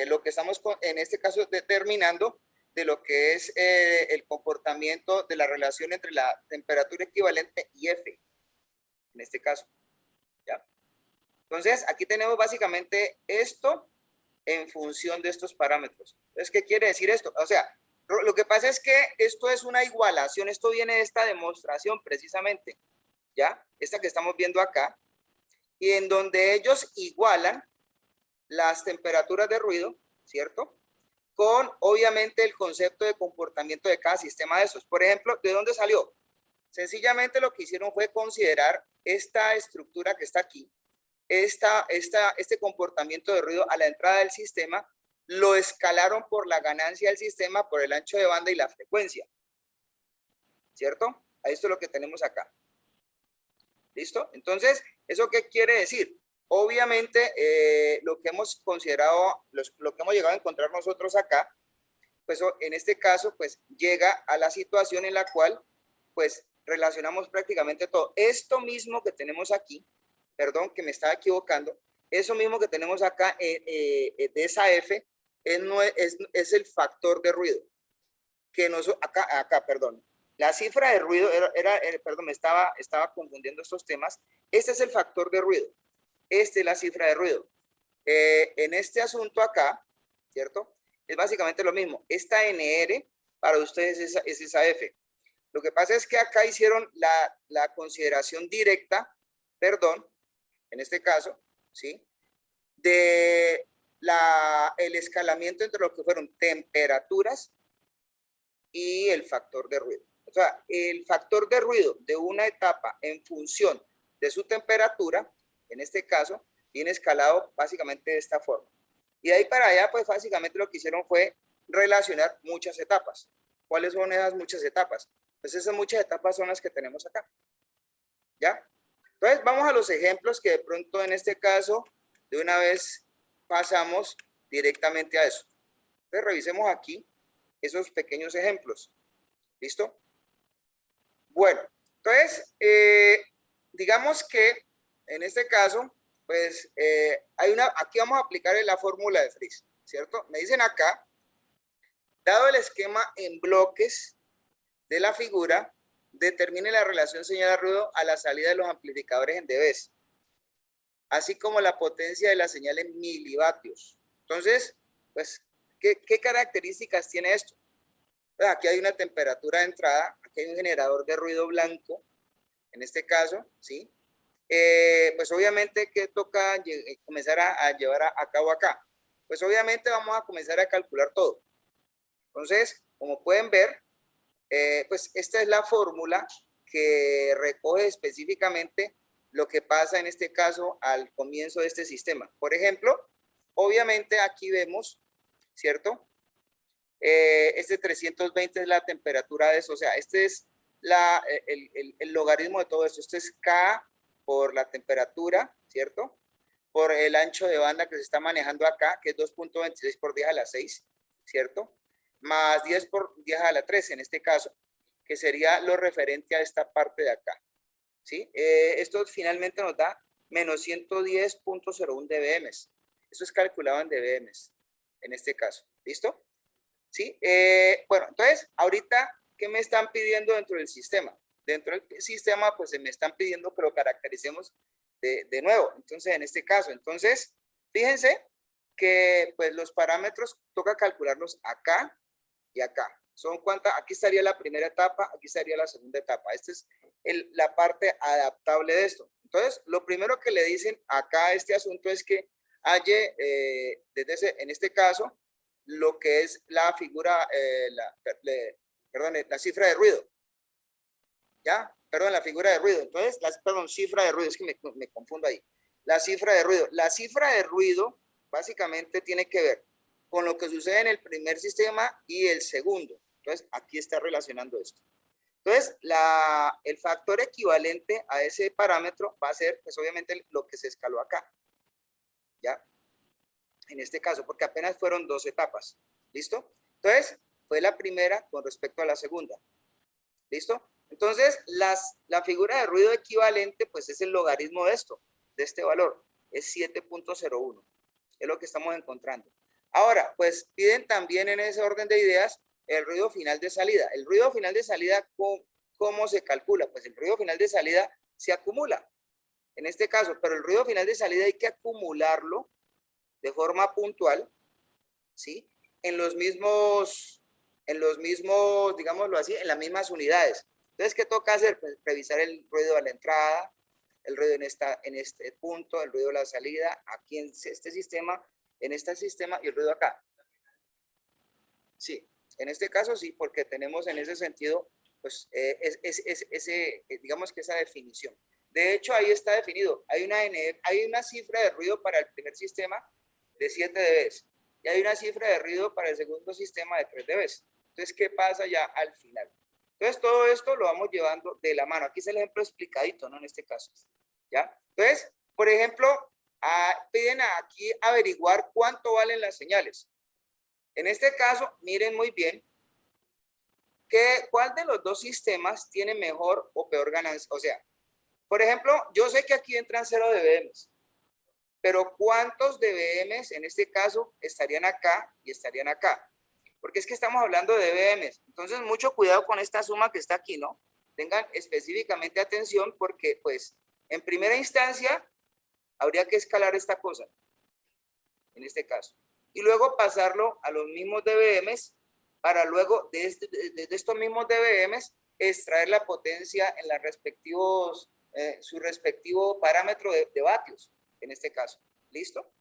lo que estamos en este caso determinando de lo que es el comportamiento de la relación entre la temperatura equivalente y F, en este caso. ¿Ya? Entonces, aquí tenemos básicamente esto en función de estos parámetros. Entonces, ¿qué quiere decir esto? O sea, lo que pasa es que esto es una igualación, esto viene de esta demostración precisamente, ¿ya? Esta que estamos viendo acá, y en donde ellos igualan las temperaturas de ruido, ¿cierto? Con, obviamente, el concepto de comportamiento de cada sistema de esos. Por ejemplo, ¿de dónde salió? Sencillamente lo que hicieron fue considerar esta estructura que está aquí, este comportamiento de ruido a la entrada del sistema, lo escalaron por la ganancia del sistema, por el ancho de banda y la frecuencia. ¿Cierto? Ahí esto es lo que tenemos acá. ¿Listo? Entonces, ¿eso qué quiere decir? Obviamente, lo que hemos considerado, lo que hemos llegado a encontrar nosotros acá, pues en este caso, pues llega a la situación en la cual, pues relacionamos prácticamente todo. Esto mismo que tenemos aquí, perdón, que me estaba equivocando, eso mismo que tenemos acá de esa F es el factor de ruido. Que acá, perdón. La cifra de ruido perdón, me estaba confundiendo estos temas. Este es el factor de ruido. Esta es la cifra de ruido. En este asunto acá, ¿cierto? Es básicamente lo mismo. Esta NR para ustedes es esa F. Lo que pasa es que acá hicieron la consideración directa, perdón, en este caso, ¿sí? De el escalamiento entre lo que fueron temperaturas y el factor de ruido. O sea, el factor de ruido de una etapa en función de su temperatura, en este caso, viene escalado básicamente de esta forma. Y de ahí para allá, pues básicamente lo que hicieron fue relacionar muchas etapas. ¿Cuáles son esas muchas etapas? Pues esas muchas etapas son las que tenemos acá. ¿Ya? Entonces, vamos a los ejemplos que de pronto en este caso, de una vez pasamos directamente a eso. Entonces, revisemos aquí esos pequeños ejemplos. ¿Listo? Bueno, entonces, digamos que en este caso, pues, aquí vamos a aplicar la fórmula de Friis, ¿cierto? Me dicen acá, dado el esquema en bloques de la figura, determine la relación señal de ruido a la salida de los amplificadores en dBs, así como la potencia de la señal en milivatios. Entonces, pues, ¿qué características tiene esto? Pues aquí hay una temperatura de entrada, aquí hay un generador de ruido blanco, en este caso, ¿sí? Pues obviamente, ¿qué toca comenzar a llevar a cabo acá? Pues obviamente vamos a comenzar a calcular todo. Entonces, como pueden ver, pues esta es la fórmula que recoge específicamente lo que pasa en este caso al comienzo de este sistema. Por ejemplo, obviamente aquí vemos ¿cierto? Este 320 es la temperatura de eso, o sea, este es el logaritmo de todo esto. Este es K por la temperatura, ¿cierto? Por el ancho de banda que se está manejando acá, que es 2.26 por 10 a la 6, ¿cierto? Más 10 por 10 a la 13 en este caso, que sería lo referente a esta parte de acá, ¿sí? Esto finalmente nos da menos 110.01 dBm. Eso es calculado en dBm, en este caso, ¿listo? ¿Sí? Bueno, entonces, ahorita, ¿qué me están pidiendo dentro del sistema? Dentro del sistema, pues me están pidiendo que lo caractericemos de nuevo. Entonces, en este caso, entonces, fíjense que pues los parámetros toca calcularlos acá y acá. Son cuántas, aquí estaría la primera etapa, aquí estaría la segunda etapa. Esta es la parte adaptable de esto. Entonces, lo primero que le dicen acá a este asunto es que halle, en este caso, lo que es la figura, la cifra de ruido. ¿Ya? Perdón, la figura de ruido. Entonces, cifra de ruido, es que me confundo ahí. La cifra de ruido. La cifra de ruido básicamente tiene que ver con lo que sucede en el primer sistema y el segundo. Entonces, aquí está relacionando esto. Entonces, el factor equivalente a ese parámetro va a ser, pues obviamente, lo que se escaló acá. ¿Ya? En este caso, porque apenas fueron 2 etapas. ¿Listo? Entonces, fue la primera con respecto a la segunda. ¿Listo? Entonces, la figura de ruido equivalente, pues es el logaritmo de esto, de este valor. Es 7.01. Es lo que estamos encontrando. Ahora, pues piden también en ese orden de ideas el ruido final de salida. El ruido final de salida, ¿cómo se calcula? Pues el ruido final de salida se acumula, en este caso, pero el ruido final de salida hay que acumularlo de forma puntual, ¿sí? En los mismos, digámoslo así, en las mismas unidades. Entonces, ¿qué toca hacer? Pues revisar el ruido a la entrada, el ruido en este punto, el ruido a la salida, aquí en este sistema, y el ruido acá. Sí, en este caso sí, porque tenemos en ese sentido, pues, digamos que esa definición. De hecho, ahí está definido. Hay una cifra de ruido para el primer sistema de 7 dB. Y hay una cifra de ruido para el segundo sistema de 3 dB. Entonces, ¿qué pasa ya al final? Entonces, todo esto lo vamos llevando de la mano. Aquí es el ejemplo explicadito, ¿no? En este caso. ¿Ya? Entonces, por ejemplo, piden aquí averiguar cuánto valen las señales. En este caso, miren muy bien cuál de los dos sistemas tiene mejor o peor ganancia. O sea, por ejemplo, yo sé que aquí entran 0 dBm, pero ¿cuántos dBm en este caso estarían acá y estarían acá? Porque es que estamos hablando de dBm. Entonces, mucho cuidado con esta suma que está aquí, ¿no? Tengan específicamente atención porque, pues, en primera instancia, habría que escalar esta cosa, en este caso. Y luego pasarlo a los mismos dBms para luego, desde estos mismos dBms, extraer la potencia en su respectivo parámetro de vatios, en este caso. ¿Listo?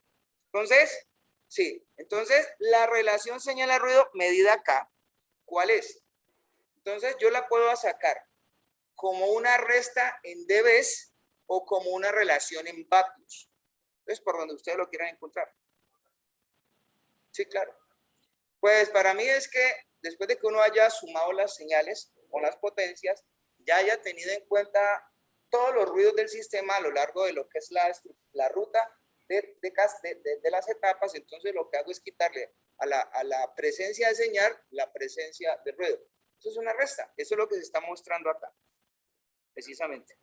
Entonces, sí. Entonces, la relación señal-ruido medida acá, ¿cuál es? Entonces, yo la puedo sacar como una resta en dBs o como una relación en vatios. Entonces, por donde ustedes lo quieran encontrar. Sí, claro. Pues para mí es que después de que uno haya sumado las señales o las potencias, ya haya tenido en cuenta todos los ruidos del sistema a lo largo de lo que es la ruta de las etapas, entonces lo que hago es quitarle a la presencia de señal la presencia de ruido. Eso es una resta. Eso es lo que se está mostrando acá, precisamente.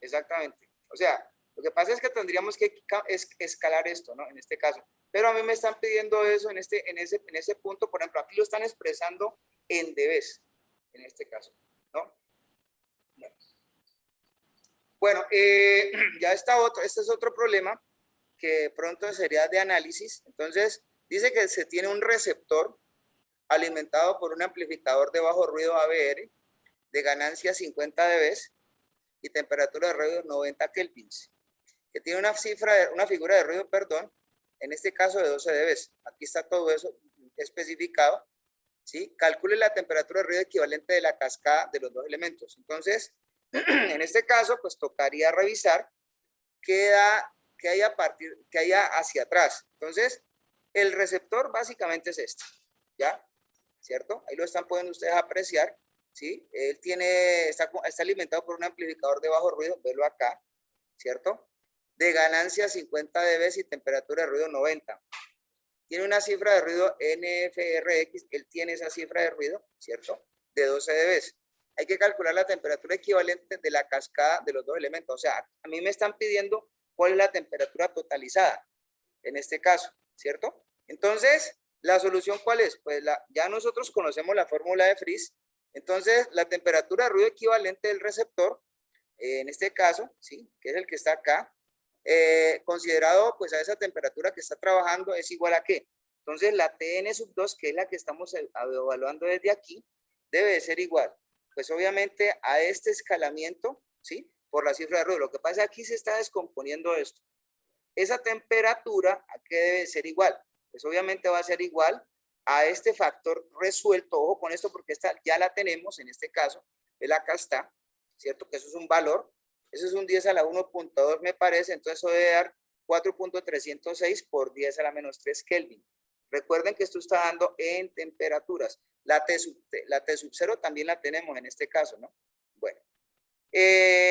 Exactamente. O sea, lo que pasa es que tendríamos que escalar esto, ¿no? En este caso. Pero a mí me están pidiendo eso en ese punto. Por ejemplo, aquí lo están expresando en dBs, en este caso, ¿no? Bueno, ya este es otro problema que pronto sería de análisis. Entonces, dice que se tiene un receptor alimentado por un amplificador de bajo ruido ABR de ganancia 50 dBs y temperatura de ruido 90 kelvins, que tiene una figura de ruido, perdón, en este caso de 12 dBs. Aquí está todo eso especificado, ¿sí? Calcule la temperatura de ruido equivalente de la cascada de los dos elementos. Entonces, en este caso, pues tocaría revisar qué que haya hacia atrás. Entonces, el receptor básicamente es este, ¿ya? ¿Cierto? Ahí lo están pudiendo ustedes apreciar, ¿sí? Él está alimentado por un amplificador de bajo ruido, velo acá, ¿cierto? De ganancia 50 dB y temperatura de ruido 90. Tiene una cifra de ruido NFRX, él tiene esa cifra de ruido, ¿cierto? De 12 dB. Hay que calcular la temperatura equivalente de la cascada de los dos elementos. O sea, a mí me están pidiendo cuál es la temperatura totalizada, en este caso, ¿cierto? Entonces, ¿la solución cuál es? Pues ya nosotros conocemos la fórmula de Friis. Entonces, la temperatura de ruido equivalente del receptor, en este caso, ¿sí? Que es el que está acá, considerado pues a esa temperatura que está trabajando, es igual a ¿qué? Entonces, la TN sub 2, que es la que estamos evaluando desde aquí, debe de ser igual, pues obviamente a este escalamiento, ¿sí? Por la cifra de ruido. Lo que pasa es que aquí se está descomponiendo esto. Esa temperatura, ¿a qué debe ser igual? Pues obviamente va a ser igual a este factor resuelto. Ojo con esto porque esta ya la tenemos en este caso. Él acá está, ¿cierto? Que eso es un valor. Eso es un 10 a la 1.2 me parece. Entonces eso debe dar 4.306 por 10 a la menos 3 Kelvin. Recuerden que esto está dando en temperaturas. La T sub 0 también la tenemos en este caso, ¿no? Bueno.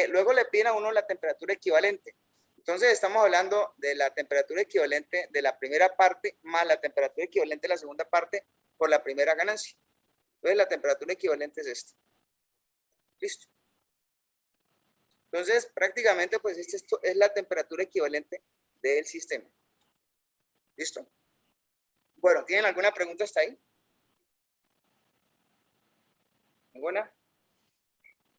Luego le piden a uno la temperatura equivalente. Entonces estamos hablando de la temperatura equivalente de la primera parte más la temperatura equivalente de la segunda parte por la primera ganancia. Entonces la temperatura equivalente es esta. Listo. Entonces prácticamente pues esto es la temperatura equivalente del sistema. ¿Listo? Bueno, ¿tienen alguna pregunta hasta ahí? ¿Ninguna?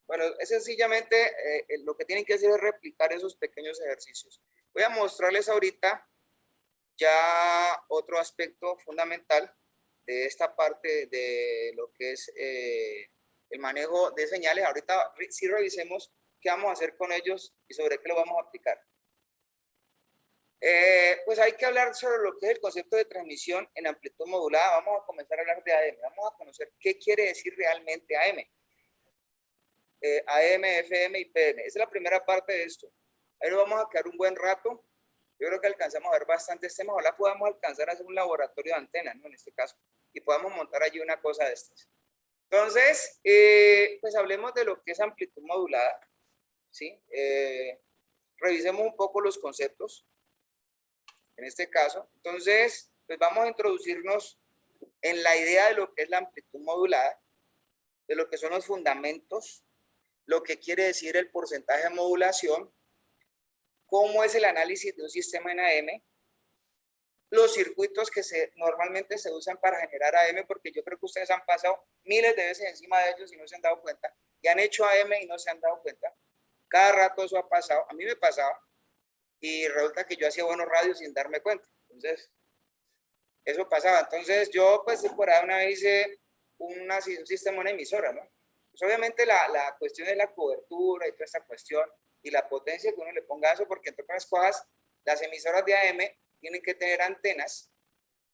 Bueno, es sencillamente lo que tienen que hacer es replicar esos pequeños ejercicios. Voy a mostrarles ahorita ya otro aspecto fundamental de esta parte de lo que es el manejo de señales. Ahorita sí revisemos qué vamos a hacer con ellos y sobre qué lo vamos a aplicar. Pues hay que hablar sobre lo que es el concepto de transmisión en amplitud modulada. Vamos a comenzar a hablar de AM. Vamos a conocer qué quiere decir realmente AM. AM, FM y PM. Esa es la primera parte de esto. Ahí nos vamos a quedar un buen rato. Yo creo que alcanzamos a ver bastantes temas. Ojalá podamos alcanzar a hacer un laboratorio de antenas, ¿no? En este caso. Y podamos montar allí una cosa de estas. Entonces, pues hablemos de lo que es amplitud modulada. ¿Sí? Revisemos un poco los conceptos. En este caso. Entonces, pues vamos a introducirnos en la idea de lo que es la amplitud modulada, de lo que son los fundamentos, lo que quiere decir el porcentaje de modulación, cómo es el análisis de un sistema en AM, los circuitos que normalmente se usan para generar AM, porque yo creo que ustedes han pasado miles de veces encima de ellos y no se han dado cuenta, y han hecho AM y no se han dado cuenta. Cada rato eso ha pasado, a mí me pasaba, y resulta que yo hacía buenos radios sin darme cuenta. Entonces, eso pasaba. Entonces, yo pues por ahí una vez hice un sistema, una emisora, ¿no? Pues obviamente la cuestión es la cobertura y toda esta cuestión y la potencia que uno le ponga a eso, porque entre otras cosas, las emisoras de AM tienen que tener antenas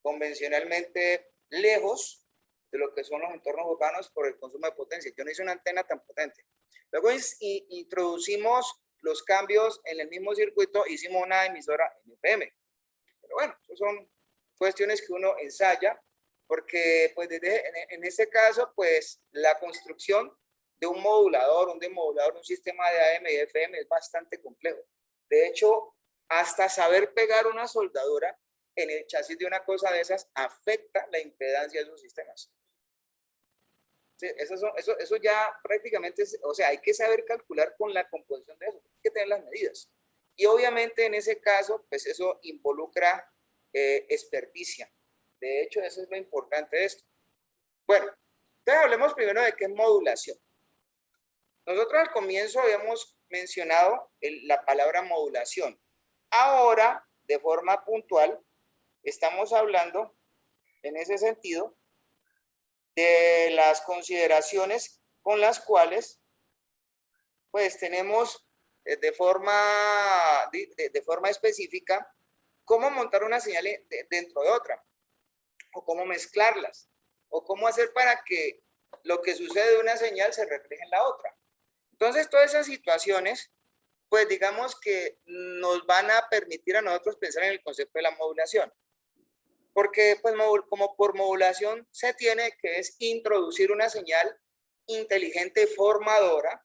convencionalmente lejos de lo que son los entornos urbanos por el consumo de potencia. Yo no hice una antena tan potente. Luego introducimos los cambios en el mismo circuito, hicimos una emisora en FM. Pero bueno, eso son cuestiones que uno ensaya, porque pues en este caso, pues la construcción de un modulador, un demodulador, un sistema de AM y FM es bastante complejo. De hecho, hasta saber pegar una soldadura en el chasis de una cosa de esas afecta la impedancia de esos sistemas. Sí, eso ya prácticamente, o sea, hay que saber calcular con la composición de eso, hay que tener las medidas. Y obviamente en ese caso, pues eso involucra experticia. De hecho, eso es lo importante de esto. Bueno, entonces hablemos primero de qué es modulación. Nosotros al comienzo habíamos mencionado la palabra modulación. Ahora, de forma puntual, estamos hablando en ese sentido de las consideraciones con las cuales pues tenemos de forma específica cómo montar una señal dentro de otra, o cómo mezclarlas, o cómo hacer para que lo que sucede de una señal se refleje en la otra. Entonces, todas esas situaciones pues digamos que nos van a permitir a nosotros pensar en el concepto de la modulación. Porque pues como por modulación se tiene que es introducir una señal inteligente formadora,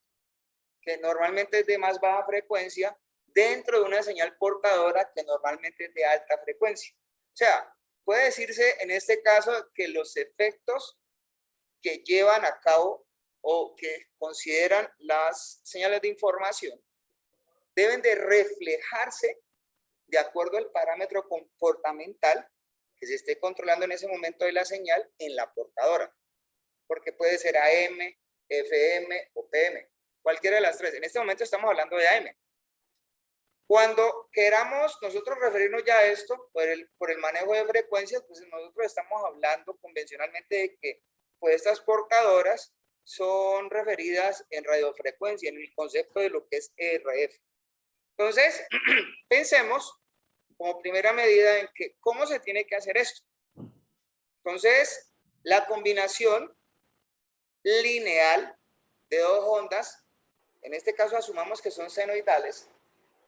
que normalmente es de más baja frecuencia, dentro de una señal portadora que normalmente es de alta frecuencia. O sea, puede decirse en este caso que los efectos que llevan a cabo o que consideran las señales de información deben de reflejarse de acuerdo al parámetro comportamental que se esté controlando en ese momento de la señal en la portadora. Porque puede ser AM, FM o PM. Cualquiera de las tres. En este momento estamos hablando de AM. Cuando queramos nosotros referirnos ya a esto por el manejo de frecuencias, pues nosotros estamos hablando convencionalmente de que pues estas portadoras son referidas en radiofrecuencia, en el concepto de lo que es ERF. Entonces, pensemos como primera medida en que cómo se tiene que hacer esto. Entonces, la combinación lineal de dos ondas, en este caso asumamos que son senoidales,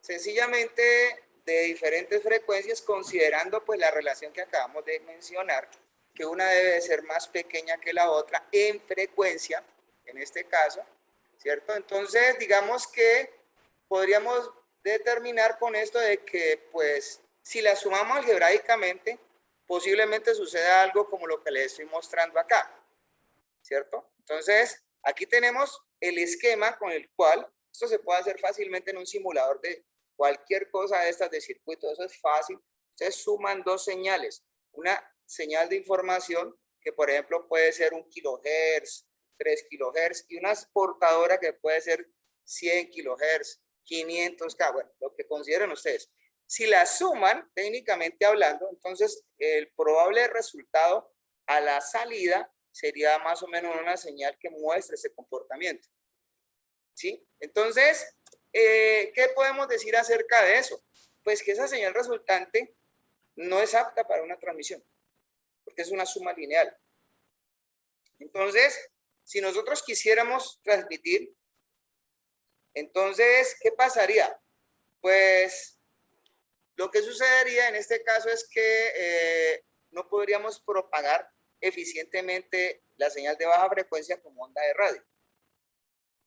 sencillamente de diferentes frecuencias, considerando pues la relación que acabamos de mencionar, que una debe de ser más pequeña que la otra en frecuencia, en este caso, ¿cierto? Entonces, digamos que podríamos determinar con esto de que pues si la sumamos algebraicamente, posiblemente suceda algo como lo que les estoy mostrando acá, ¿cierto? Entonces, aquí tenemos el esquema con el cual esto se puede hacer fácilmente en un simulador de cualquier cosa de estas de circuito. Eso es fácil. Ustedes suman dos señales. Una señal de información que, por ejemplo, puede ser 1 kilohertz, 3 kilohertz, y una portadora que puede ser 100 kilohertz, 500K, bueno, lo que consideren ustedes. Si la suman, técnicamente hablando, entonces el probable resultado a la salida sería más o menos una señal que muestre ese comportamiento. ¿Sí? Entonces, ¿qué podemos decir acerca de eso? Pues que esa señal resultante no es apta para una transmisión, porque es una suma lineal. Entonces, si nosotros quisiéramos transmitir, entonces, ¿qué pasaría? Pues lo que sucedería en este caso es que no podríamos propagar eficientemente la señal de baja frecuencia como onda de radio.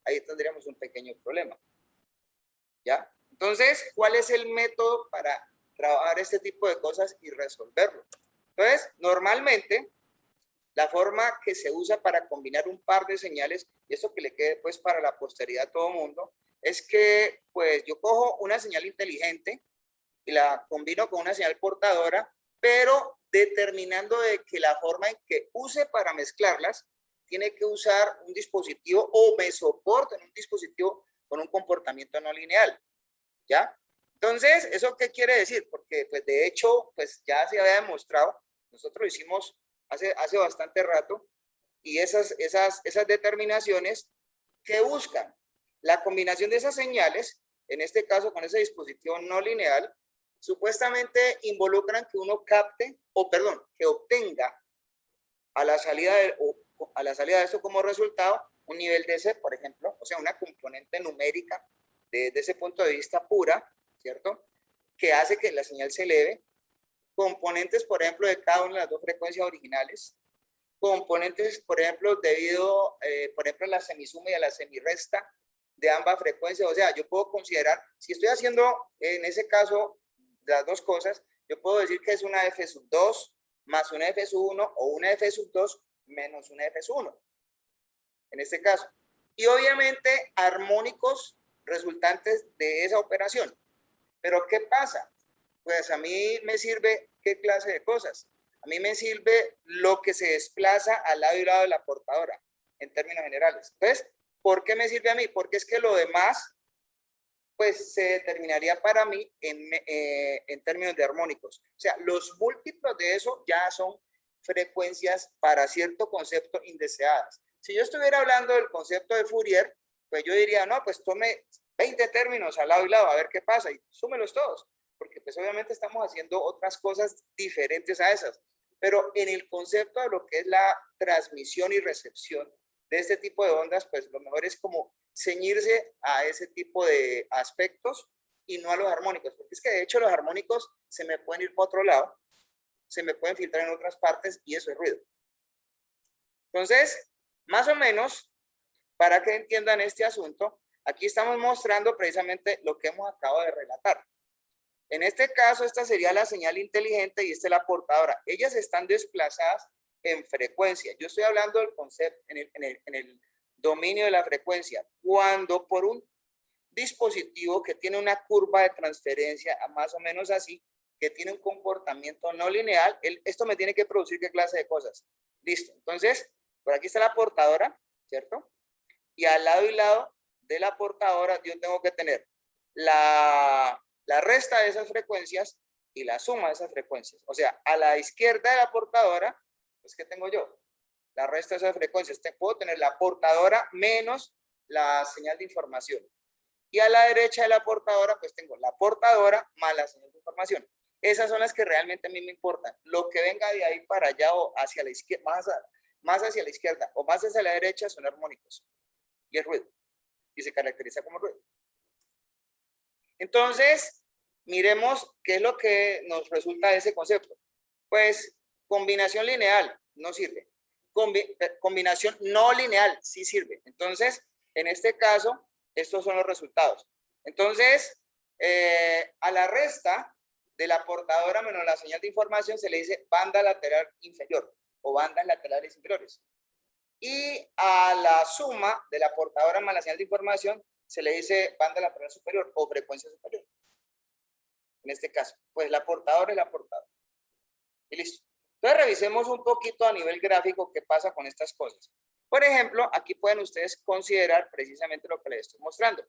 Ahí tendríamos un pequeño problema. ¿Ya? Entonces, ¿cuál es el método para trabajar este tipo de cosas y resolverlo? Entonces, normalmente, la forma que se usa para combinar un par de señales, y esto que le quede pues para la posteridad a todo mundo, es que pues yo cojo una señal inteligente y la combino con una señal portadora, pero determinando de que la forma en que use para mezclarlas tiene que usar un dispositivo o me soporta en un dispositivo con un comportamiento no lineal, ¿ya? Entonces, ¿eso qué quiere decir? Porque, pues, de hecho, pues, ya se había demostrado, nosotros lo hicimos hace bastante rato, y esas determinaciones que buscan la combinación de esas señales, en este caso con ese dispositivo no lineal, supuestamente involucran que uno capte, o perdón, que obtenga a la salida de esto como resultado un nivel de ese, por ejemplo, o sea, una componente numérica desde ese punto de vista pura, ¿cierto? Que hace que la señal se eleve, componentes, por ejemplo, de cada una de las dos frecuencias originales, componentes, por ejemplo, debido, por ejemplo, a la semisuma y a la semirresta de ambas frecuencias. O sea, yo puedo considerar, si estoy haciendo en ese caso las dos cosas, yo puedo decir que es una F sub 2 más una F sub 1 o una F sub 2 menos una F sub 1, en este caso. Y obviamente armónicos resultantes de esa operación. Pero ¿qué pasa? Pues a mí me sirve ¿qué clase de cosas? A mí me sirve lo que se desplaza al lado y lado de la portadora, en términos generales. Entonces, ¿por qué me sirve a mí? Porque es que lo demás, pues se determinaría para mí en términos de armónicos. O sea, los múltiplos de eso ya son frecuencias para cierto concepto indeseadas. Si yo estuviera hablando del concepto de Fourier, pues yo diría, no, pues tome 20 términos al lado y lado, a ver qué pasa, y súmelos todos, porque pues obviamente estamos haciendo otras cosas diferentes a esas. Pero en el concepto de lo que es la transmisión y recepción de este tipo de ondas, pues lo mejor es como ceñirse a ese tipo de aspectos y no a los armónicos, porque es que de hecho los armónicos se me pueden ir para otro lado, se me pueden filtrar en otras partes y eso es ruido. Entonces, más o menos, para que entiendan este asunto, aquí estamos mostrando precisamente lo que hemos acabado de relatar. En este caso, esta sería la señal inteligente y esta es la portadora. Ellas están desplazadas en frecuencia. Yo estoy hablando del concepto en el dominio de la frecuencia. Cuando por un dispositivo que tiene una curva de transferencia más o menos así, que tiene un comportamiento no lineal, esto me tiene que producir qué clase de cosas. Listo. Entonces, por aquí está la portadora, ¿cierto? Y al lado y lado de la portadora yo tengo que tener la resta de esas frecuencias y la suma de esas frecuencias. O sea, a la izquierda de la portadora, pues ¿qué tengo yo? La resta de esas frecuencias. Puedo tener la portadora menos la señal de información. Y a la derecha de la portadora, pues tengo la portadora más la señal de información. Esas son las que realmente a mí me importan. Lo que venga de ahí para allá o hacia la izquierda, más hacia la izquierda o más hacia la derecha son armónicos. Y es ruido. Y se caracteriza como ruido. Entonces, miremos qué es lo que nos resulta de ese concepto. Pues, combinación lineal no sirve. Combinación no lineal sí sirve. Entonces, en este caso, estos son los resultados. Entonces, a la resta de la portadora menos la señal de información se le dice banda lateral inferior o bandas laterales inferiores. Y a la suma de la portadora más la señal de información se le dice banda lateral superior o frecuencia superior. En este caso, pues la portadora es la portadora. Y listo. Entonces revisemos un poquito a nivel gráfico qué pasa con estas cosas. Por ejemplo, aquí pueden ustedes considerar precisamente lo que les estoy mostrando.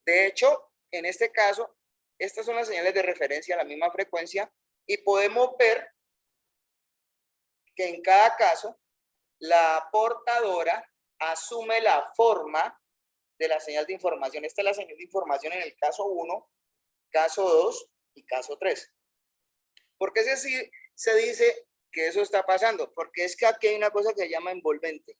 De hecho, en este caso, estas son las señales de referencia a la misma frecuencia y podemos ver que en cada caso la portadora asume la forma de la señal de información. Esta es la señal de información en el caso 1, caso 2 y caso 3. ¿Por qué se dice que eso está pasando? Porque es que aquí hay una cosa que se llama envolvente,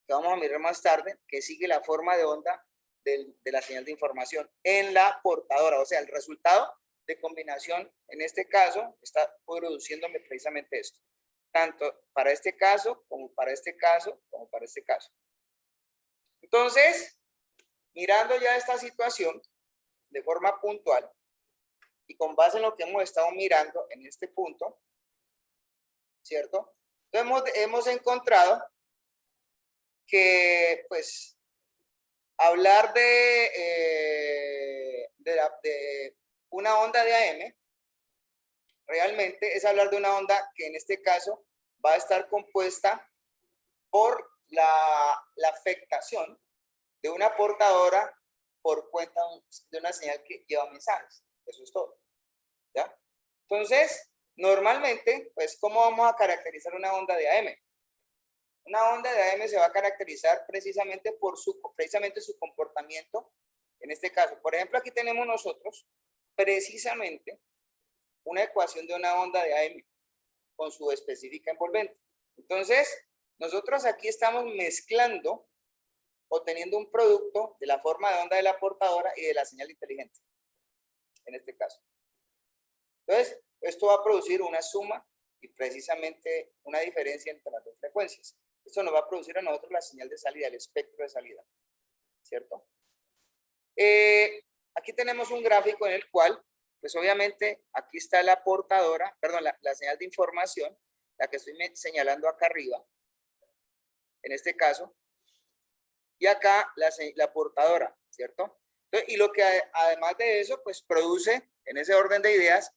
que vamos a mirar más tarde, que sigue la forma de onda de la señal de información en la portadora. O sea, el resultado de combinación, en este caso, está produciéndome precisamente esto. Tanto para este caso, como para este caso, como para este caso. Entonces, mirando ya esta situación de forma puntual y con base en lo que hemos estado mirando en este punto, ¿cierto? Entonces hemos encontrado que, pues, hablar de una onda de AM realmente es hablar de una onda que en este caso va a estar compuesta por la afectación de una portadora por cuenta de una señal que lleva mensajes. Eso es todo. ¿Ya? Entonces, normalmente, pues, ¿cómo vamos a caracterizar una onda de AM? Una onda de AM se va a caracterizar precisamente por su comportamiento. En este caso, por ejemplo, aquí tenemos nosotros precisamente una ecuación de una onda de AM con su específica envolvente. Entonces, nosotros aquí estamos mezclando o teniendo un producto de la forma de onda de la portadora y de la señal inteligente, en este caso. Entonces, esto va a producir una suma y precisamente una diferencia entre las dos frecuencias. Esto nos va a producir a nosotros la señal de salida, el espectro de salida, ¿cierto? Aquí tenemos un gráfico en el cual, pues obviamente, aquí está la portadora, perdón, la señal de información, la que estoy señalando acá arriba, en este caso, y acá la portadora, ¿cierto? Entonces, y lo que además de eso, pues produce, en ese orden de ideas,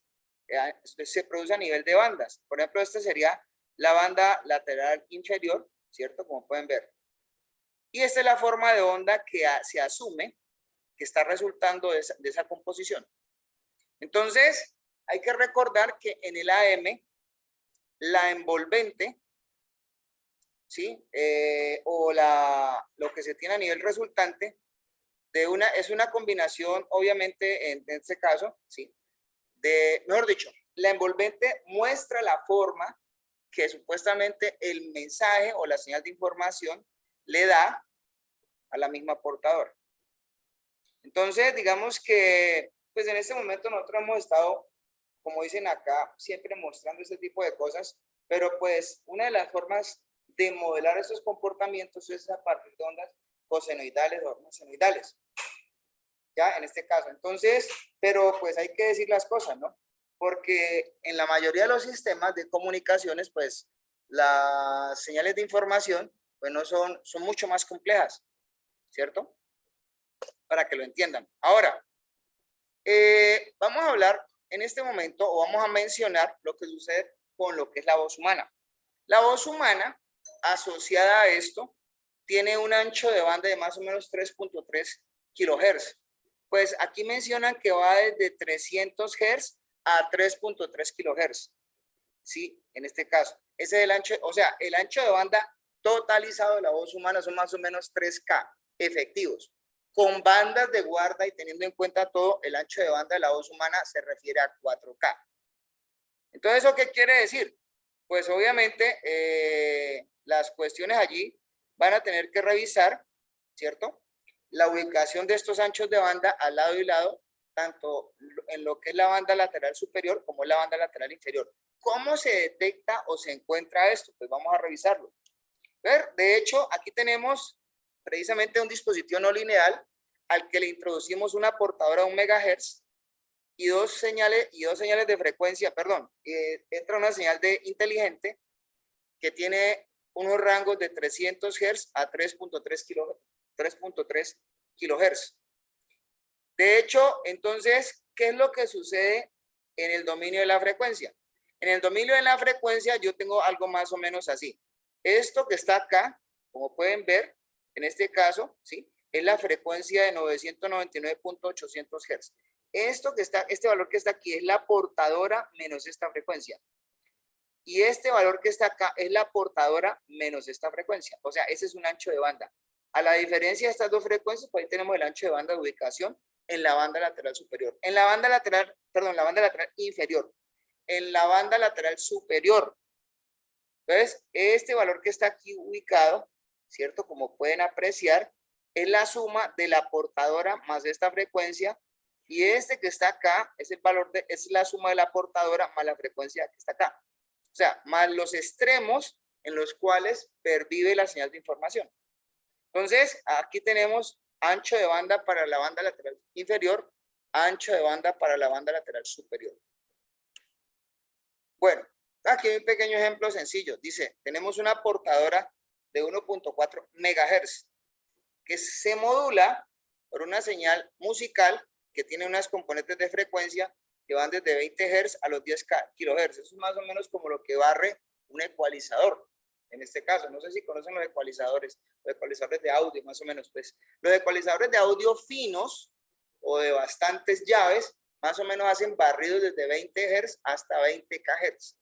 se produce a nivel de bandas. Por ejemplo, esta sería la banda lateral inferior, ¿cierto? Como pueden ver. Y esta es la forma de onda que se asume que está resultando de esa composición. Entonces, hay que recordar que en el AM, la envolvente, ¿sí? O lo que se tiene a nivel resultante es una combinación, obviamente, en este caso, ¿sí? Mejor dicho, la envolvente muestra la forma que supuestamente el mensaje o la señal de información le da a la misma portadora. Entonces, digamos que, pues en este momento nosotros hemos estado, como dicen acá, siempre mostrando este tipo de cosas, pero pues una de las formas de modelar estos comportamientos es a partir de ondas cosenoidales o ondas senoidales. Ya, en este caso. Entonces, pero pues hay que decir las cosas, ¿no? Porque en la mayoría de los sistemas de comunicaciones, pues las señales de información, pues no son mucho más complejas, ¿cierto? Para que lo entiendan. Ahora, vamos a hablar en este momento, o vamos a mencionar lo que sucede con lo que es la voz humana. La voz humana, asociada a esto, tiene un ancho de banda de más o menos 3.3 kilohertz. Pues aquí mencionan que va desde 300 Hz a 3.3 kilohertz. Sí, en este caso. Ese es el ancho, o sea, el ancho de banda totalizado de la voz humana son más o menos 3K efectivos. Con bandas de guarda y teniendo en cuenta todo, el ancho de banda de la voz humana se refiere a 4K. Entonces, ¿eso qué quiere decir? Pues obviamente las cuestiones allí van a tener que revisar, ¿cierto? La ubicación de estos anchos de banda al lado y lado, tanto en lo que es la banda lateral superior como en la banda lateral inferior. ¿Cómo se detecta o se encuentra esto? Pues vamos a revisarlo. De hecho, aquí tenemos precisamente un dispositivo no lineal al que le introducimos una portadora de 1 MHz y dos señales de frecuencia, entra una señal de inteligente que tiene unos rangos de 300 Hz a 3.3 kilohertz. De hecho, entonces, ¿qué es lo que sucede en el dominio de la frecuencia? En el dominio de la frecuencia yo tengo algo más o menos así. Esto que está acá, como pueden ver, en este caso, ¿sí? Es la frecuencia de 999.800 Hz. Este valor que está aquí es la portadora menos esta frecuencia. Y este valor que está acá es la portadora menos esta frecuencia. O sea, ese es un ancho de banda. A la diferencia de estas dos frecuencias, pues ahí tenemos el ancho de banda de ubicación en la banda lateral superior. En la banda lateral, la banda lateral inferior. En la banda lateral superior. Entonces, este valor que está aquí ubicado, ¿cierto? Como pueden apreciar, es la suma de la portadora más esta frecuencia. Y este que está acá es la suma de la portadora más la frecuencia que está acá. O sea, más los extremos en los cuales pervive la señal de información. Entonces, aquí tenemos ancho de banda para la banda lateral inferior, ancho de banda para la banda lateral superior. Bueno, aquí hay un pequeño ejemplo sencillo. Dice, tenemos una portadora de 1.4 MHz que se modula por una señal musical que tiene unas componentes de frecuencia que van desde 20 Hz a los 10 kHz. Eso es más o menos como lo que barre un ecualizador. En este caso, no sé si conocen los ecualizadores de audio, más o menos. Pues los ecualizadores de audio finos o de bastantes llaves, más o menos hacen barridos desde 20 Hz hasta 20 kHz.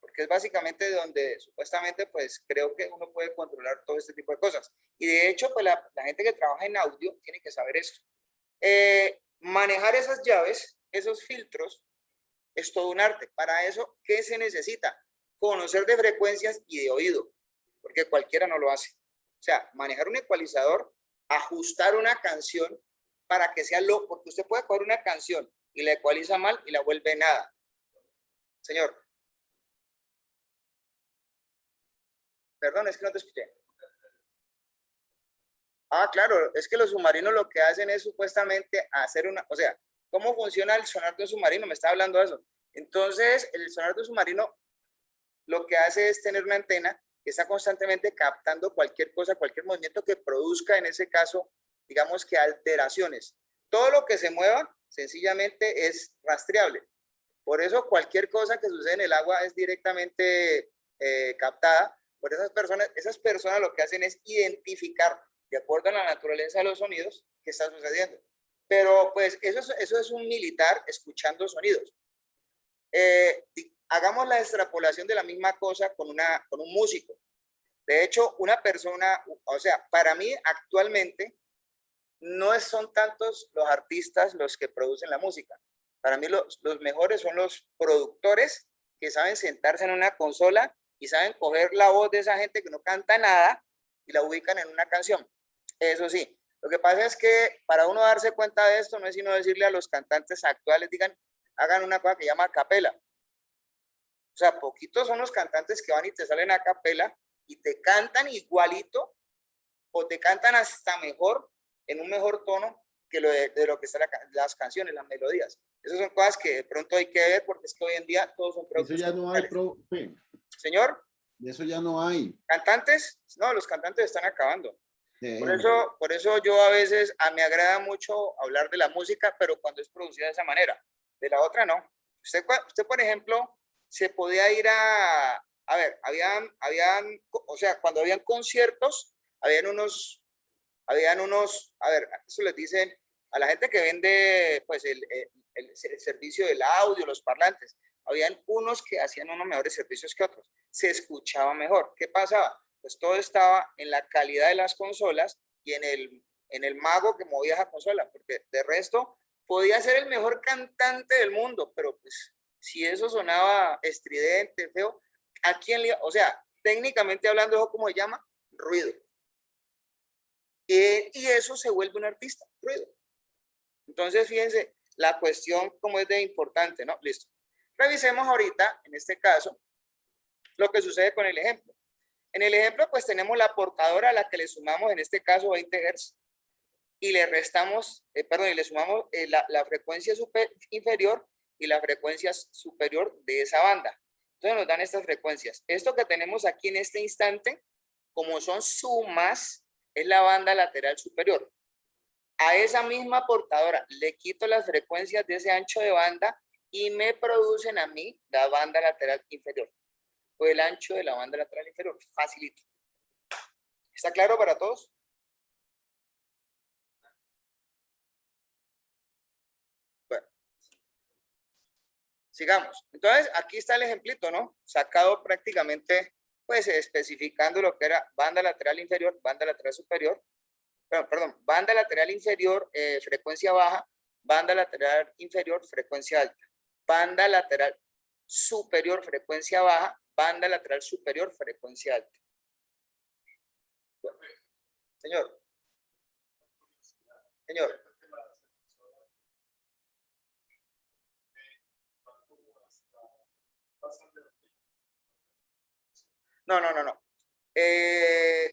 Porque es básicamente donde supuestamente, pues creo que uno puede controlar todo este tipo de cosas. Y de hecho, pues la gente que trabaja en audio tiene que saber esto. Manejar esas llaves, esos filtros, es todo un arte. Para eso, ¿qué se necesita? Conocer de frecuencias y de oído, porque cualquiera no lo hace. O sea, manejar un ecualizador, ajustar una canción para que sea porque usted puede coger una canción y la ecualiza mal y la vuelve nada. Señor. Perdón, es que no te escuché. Ah, claro, es que los submarinos lo que hacen es supuestamente hacer o sea, ¿cómo funciona el sonar de un submarino? Me está hablando de eso. Entonces, el sonar de un submarino lo que hace es tener una antena que está constantemente captando cualquier cosa, cualquier movimiento que produzca, en ese caso, digamos que alteraciones. Todo lo que se mueva, sencillamente es rastreable. Por eso, cualquier cosa que sucede en el agua es directamente captada. Por esas personas lo que hacen es identificar, de acuerdo a la naturaleza de los sonidos, qué está sucediendo. Pero, pues, eso es un militar escuchando sonidos. Hagamos la extrapolación de la misma cosa con un músico. De hecho, una persona, o sea, para mí actualmente no son tantos los artistas los que producen la música. Para mí los mejores son los productores que saben sentarse en una consola y saben coger la voz de esa gente que no canta nada y la ubican en una canción. Eso sí, lo que pasa es que para uno darse cuenta de esto no es sino decirle a los cantantes actuales, digan, hagan una cosa que se llama a capela. O sea, poquitos son los cantantes que van y te salen a capela y te cantan igualito o te cantan hasta mejor, en un mejor tono que lo de lo que están las canciones, las melodías. Esas son cosas que de pronto hay que ver porque es que hoy en día todos son Eso productos ya no hay, musicales. profe. Señor, De eso ya no hay. ¿cantantes? No, los cantantes están acabando. Sí. Por eso yo a veces me agrada mucho hablar de la música, pero cuando es producida de esa manera. De la otra, no. Usted por ejemplo, se podía ir a ver, o sea, cuando habían conciertos, habían unos, a ver, eso les dicen a la gente que vende, pues, el servicio del audio, los parlantes. Habían unos que hacían unos mejores servicios que otros. Se escuchaba mejor. ¿Qué pasaba? Pues todo estaba en la calidad de las consolas y en el mago que movía esa consola, porque de resto podía ser el mejor cantante del mundo, pero pues si eso sonaba estridente, feo, ¿a quién le, o sea, técnicamente hablando, ¿eso cómo se llama? Ruido. Y eso se vuelve un artista, ruido. Entonces, fíjense, la cuestión como es de importante, ¿no? Listo. Revisemos ahorita, en este caso, lo que sucede con el ejemplo. En el ejemplo, pues tenemos la portadora a la que le sumamos, en este caso, 20 Hz, y le restamos, y le sumamos la frecuencia inferior y la frecuencia superior de esa banda. Entonces nos dan estas frecuencias. Esto que tenemos aquí en este instante, como son sumas, es la banda lateral superior. A esa misma portadora le quito las frecuencias de ese ancho de banda y me producen a mí la banda lateral inferior o el ancho de la banda lateral inferior. Facilito. ¿Está claro para todos? Bueno, sigamos. Entonces, aquí está el ejemplito, ¿no? Sacado prácticamente, pues, especificando lo que era banda lateral inferior, banda lateral superior. Perdón, banda lateral inferior, frecuencia baja, banda lateral inferior, frecuencia alta. Banda lateral superior, frecuencia baja, banda lateral superior, frecuencia alta. Bueno, señor. No.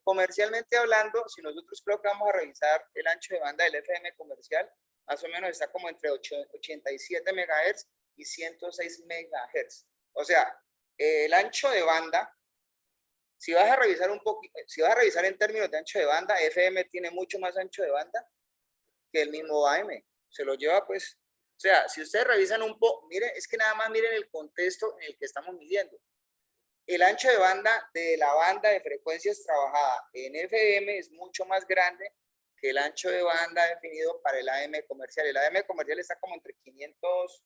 Comercialmente hablando, si nosotros creo que vamos a revisar el ancho de banda del FM comercial, más o menos está como entre 87 MHz y 106 MHz. O sea, el ancho de banda, si vas a revisar un poquito, si vas a revisar en términos de ancho de banda, FM tiene mucho más ancho de banda que el mismo AM. Se lo lleva, pues, o sea, si ustedes revisan un poco, miren, es que nada más miren el contexto en el que estamos midiendo. El ancho de banda de la banda de frecuencias trabajada en FM es mucho más grande que el ancho de banda definido para el AM comercial. El AM comercial está como entre 500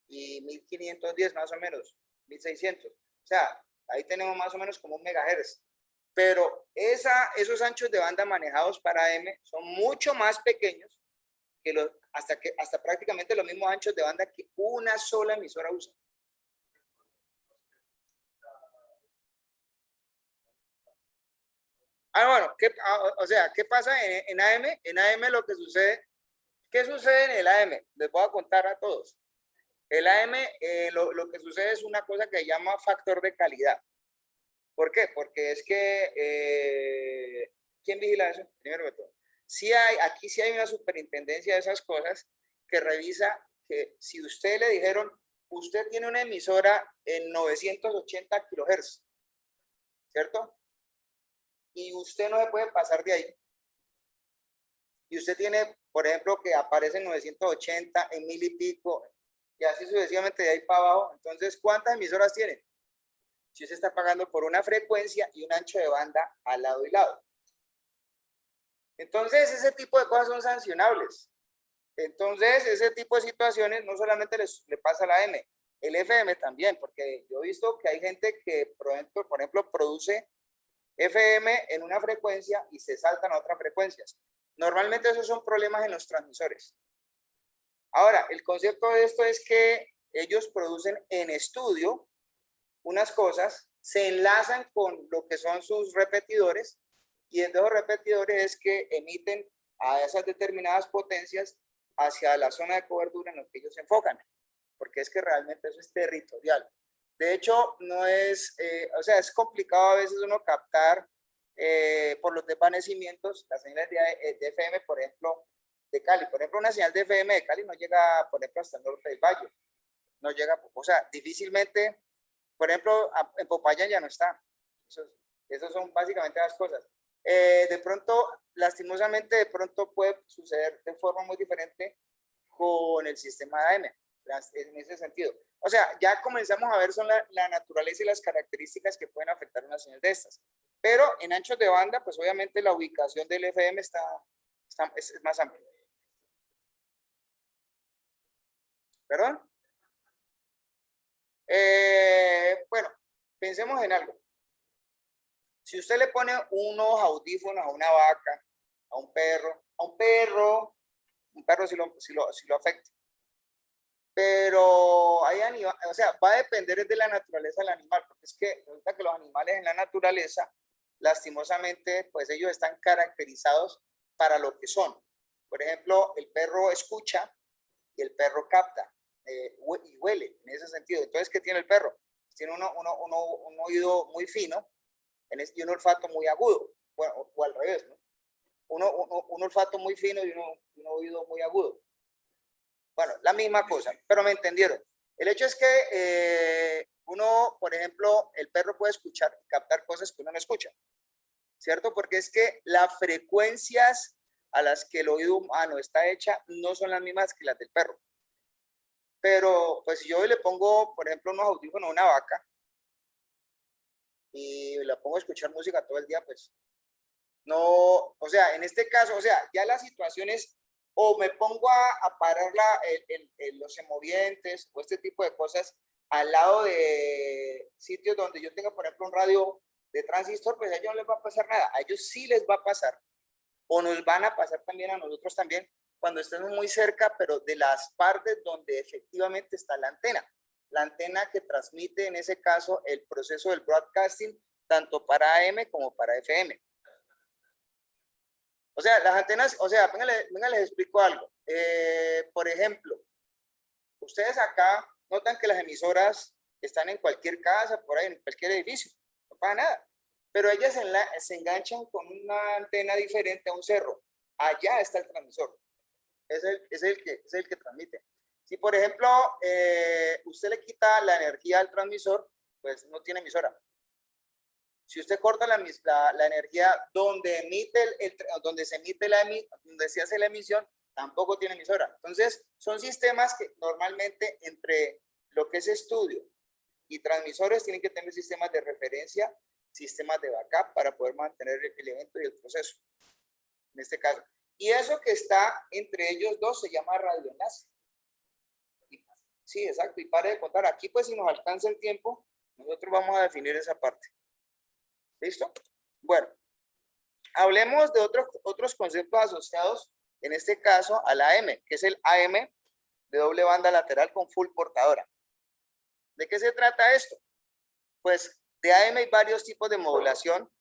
y 1510 más o menos, 1600. O sea, ahí tenemos más o menos como 1 megahertz. Pero esos anchos de banda manejados para AM son mucho más pequeños que hasta prácticamente los mismos anchos de banda que una sola emisora usa. Bueno, o sea, ¿qué pasa en AM? En AM lo que sucede, ¿qué sucede en el AM? Les voy a contar a todos. El AM, lo que sucede es una cosa que se llama factor de calidad. ¿Por qué? Porque es que, ¿quién vigila eso? Primero que todo. Aquí sí hay una superintendencia de esas cosas que revisa que si usted le dijeron, usted tiene una emisora en 980 kilohertz, ¿cierto? Y usted no se puede pasar de ahí. Y usted tiene, por ejemplo, que aparece en 980, en 1000 y pico, y así sucesivamente de ahí para abajo. Entonces, ¿cuántas emisoras tiene? Si usted está pagando por una frecuencia y un ancho de banda al lado y lado. Entonces, ese tipo de cosas son sancionables. Entonces, ese tipo de situaciones no solamente le pasa a la M, el FM también, porque yo he visto que hay gente que, por ejemplo, produce FM en una frecuencia y se saltan a otras frecuencias. Normalmente esos son problemas en los transmisores. Ahora, el concepto de esto es que ellos producen en estudio unas cosas, se enlazan con lo que son sus repetidores y de esos repetidores es que emiten a esas determinadas potencias hacia la zona de cobertura en la que ellos se enfocan, porque es que realmente eso es territorial. De hecho, no es, o sea, es complicado a veces uno captar por los desvanecimientos las señales de FM, por ejemplo, de Cali. Por ejemplo, una señal de FM de Cali no llega, por ejemplo, hasta el norte del valle. No llega, o sea, difícilmente, por ejemplo, en Popayán ya no está. Esas son básicamente las cosas. De pronto, lastimosamente, de pronto puede suceder de forma muy diferente con el sistema AM, en ese sentido. O sea, ya comenzamos a ver son la naturaleza y las características que pueden afectar una señal de estas. Pero en anchos de banda, pues obviamente la ubicación del FM es más amplia. ¿Perdón? Bueno, pensemos en algo. Si usted le pone unos audífonos a una vaca, a un perro sí lo afecta. Pero hay animales, o sea, va a depender de la naturaleza del animal, porque es que resulta que los animales en la naturaleza, lastimosamente, pues ellos están caracterizados para lo que son. Por ejemplo, el perro escucha y el perro capta y huele, en ese sentido. Entonces, ¿qué tiene el perro? Tiene un oído muy fino y un olfato muy agudo, bueno, o al revés, ¿no? Un olfato muy fino y un oído muy agudo. Bueno, la misma cosa, pero me entendieron. El hecho es que uno, por ejemplo, el perro puede escuchar y captar cosas que uno no escucha, ¿cierto? Porque es que las frecuencias a las que el oído humano está hecha no son las mismas que las del perro. Pero, pues, si yo le pongo, por ejemplo, unos audífonos a una vaca y la pongo a escuchar música todo el día, pues, no, o sea, en este caso, o sea, ya la situación es, o me pongo a parar los emovientes o este tipo de cosas al lado de sitios donde yo tenga, por ejemplo, un radio de transistor, pues a ellos no les va a pasar nada. A ellos sí les va a pasar, o nos van a pasar también a nosotros también, cuando estemos muy cerca, pero de las partes donde efectivamente está la antena que transmite en ese caso el proceso del broadcasting, tanto para AM como para FM. O sea, las antenas, o sea, venga, les explico algo. Por ejemplo, ustedes acá notan que las emisoras están en cualquier casa, por ahí, en cualquier edificio, no pasa nada. Pero ellas se enganchan con una antena diferente a un cerro. Allá está el transmisor. Es el que transmite. Si, por ejemplo, usted le quita la energía al transmisor, pues no tiene emisora. Si usted corta la energía donde donde se hace la emisión, tampoco tiene emisora. Entonces, son sistemas que normalmente entre lo que es estudio y transmisores tienen que tener sistemas de referencia, sistemas de backup para poder mantener el evento y el proceso. En este caso. Y eso que está entre ellos dos se llama radioenlace. Sí, exacto. Y pare de contar. Aquí, pues, si nos alcanza el tiempo, nosotros vamos a definir esa parte. ¿Listo? Bueno, hablemos de otros conceptos asociados, en este caso, al AM, que es el AM de doble banda lateral con full portadora. ¿De qué se trata esto? Pues de AM hay varios tipos de modulación,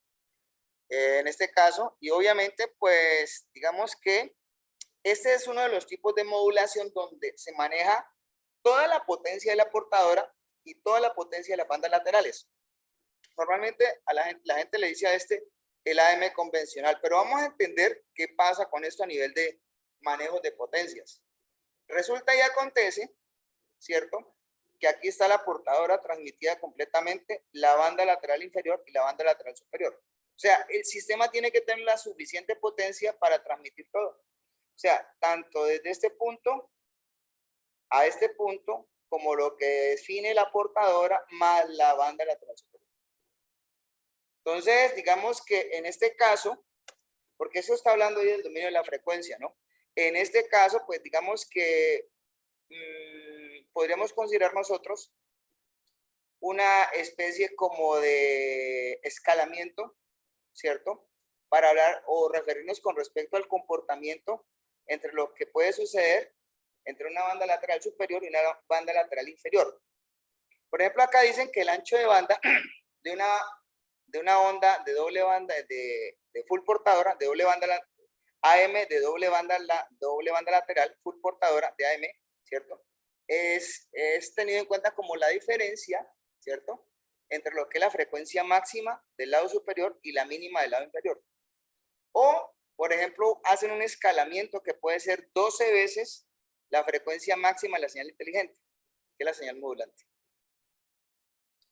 en este caso, y obviamente, pues, digamos que este es uno de los tipos de modulación donde se maneja toda la potencia de la portadora y toda la potencia de las bandas laterales. Normalmente a la gente le dice a el AM convencional, pero vamos a entender qué pasa con esto a nivel de manejo de potencias. Resulta y acontece, ¿cierto? Que aquí está la portadora transmitida completamente, la banda lateral inferior y la banda lateral superior. O sea, el sistema tiene que tener la suficiente potencia para transmitir todo. O sea, tanto desde este punto a este punto, como lo que define la portadora más la banda lateral superior. Entonces, digamos que en este caso, porque eso está hablando hoy del dominio de la frecuencia, ¿no? En este caso, pues digamos que podríamos considerar nosotros una especie como de escalamiento, ¿cierto? Para hablar o referirnos con respecto al comportamiento entre lo que puede suceder entre una banda lateral superior y una banda lateral inferior. Por ejemplo, acá dicen que el ancho de banda de de una onda de doble banda, de full portadora, de doble banda AM, de doble banda lateral, full portadora de AM, ¿cierto? Es tenido en cuenta como la diferencia, ¿cierto? Entre lo que es la frecuencia máxima del lado superior y la mínima del lado inferior. O, por ejemplo, hacen un escalamiento que puede ser 12 veces la frecuencia máxima de la señal inteligente, que es la señal modulante.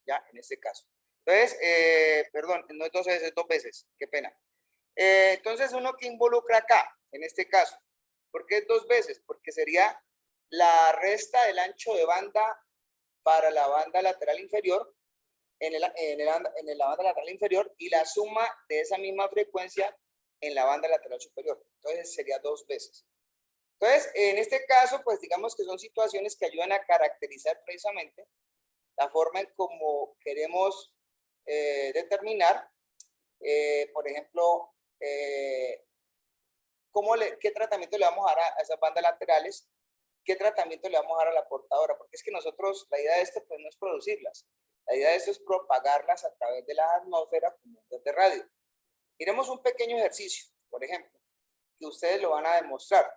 Ya, en este caso. Entonces, perdón, no es 12 veces, es 2 veces, qué pena. Entonces, uno que involucra acá, en este caso, ¿por qué es 2 veces? Porque sería la resta del ancho de banda para la banda lateral inferior, en la banda lateral inferior, y la suma de esa misma frecuencia en la banda lateral superior. Entonces, sería 2 veces. Entonces, en este caso, pues digamos que son situaciones que ayudan a caracterizar precisamente la forma en cómo queremos determinar, por ejemplo, qué tratamiento le vamos a dar a esas bandas laterales, qué tratamiento le vamos a dar a la portadora, porque es que nosotros, la idea de esto pues no es producirlas, la idea de esto es propagarlas a través de la atmósfera como ondas de radio. Miremos un pequeño ejercicio, por ejemplo, que ustedes lo van a demostrar.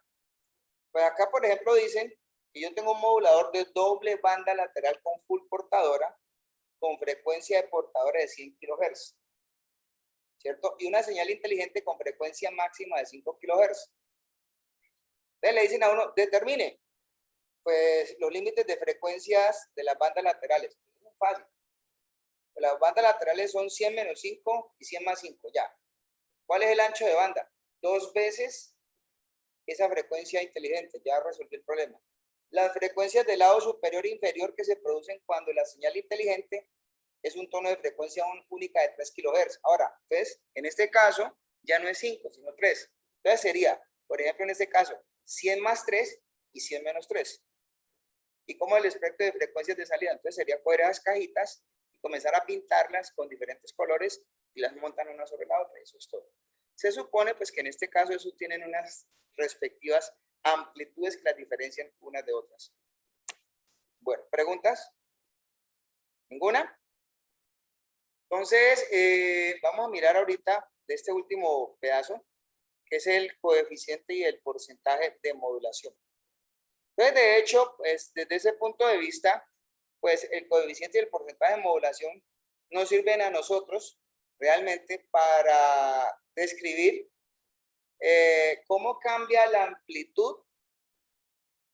Pues acá, por ejemplo, dicen que yo tengo un modulador de doble banda lateral con full portadora, con frecuencia de portadora de 100 kHz, ¿cierto? Y una señal inteligente con frecuencia máxima de 5 kHz. Entonces le dicen a uno, determine, pues, los límites de frecuencias de las bandas laterales. Es muy fácil. Las bandas laterales son 100 menos 5 y 100 más 5, ya. ¿Cuál es el ancho de banda? 2 veces esa frecuencia inteligente, ya resolví el problema. Las frecuencias del lado superior e inferior que se producen cuando la señal inteligente es un tono de frecuencia única de 3 kHz. Ahora, entonces, en este caso, ya no es 5, sino 3. Entonces sería, por ejemplo, en este caso, 100 más 3 y 100 menos 3. ¿Y cómo el espectro de frecuencias de salida? Entonces sería coger esas cajitas y comenzar a pintarlas con diferentes colores y las montan una sobre la otra. Eso es todo. Se supone pues que en este caso eso tienen unas respectivas amplitudes que las diferencian unas de otras. Bueno, ¿preguntas? ¿Ninguna? Entonces, vamos a mirar ahorita de este último pedazo, que es el coeficiente y el porcentaje de modulación. Entonces, de hecho, pues, desde ese punto de vista, pues el coeficiente y el porcentaje de modulación nos sirven a nosotros realmente para describir cómo cambia la amplitud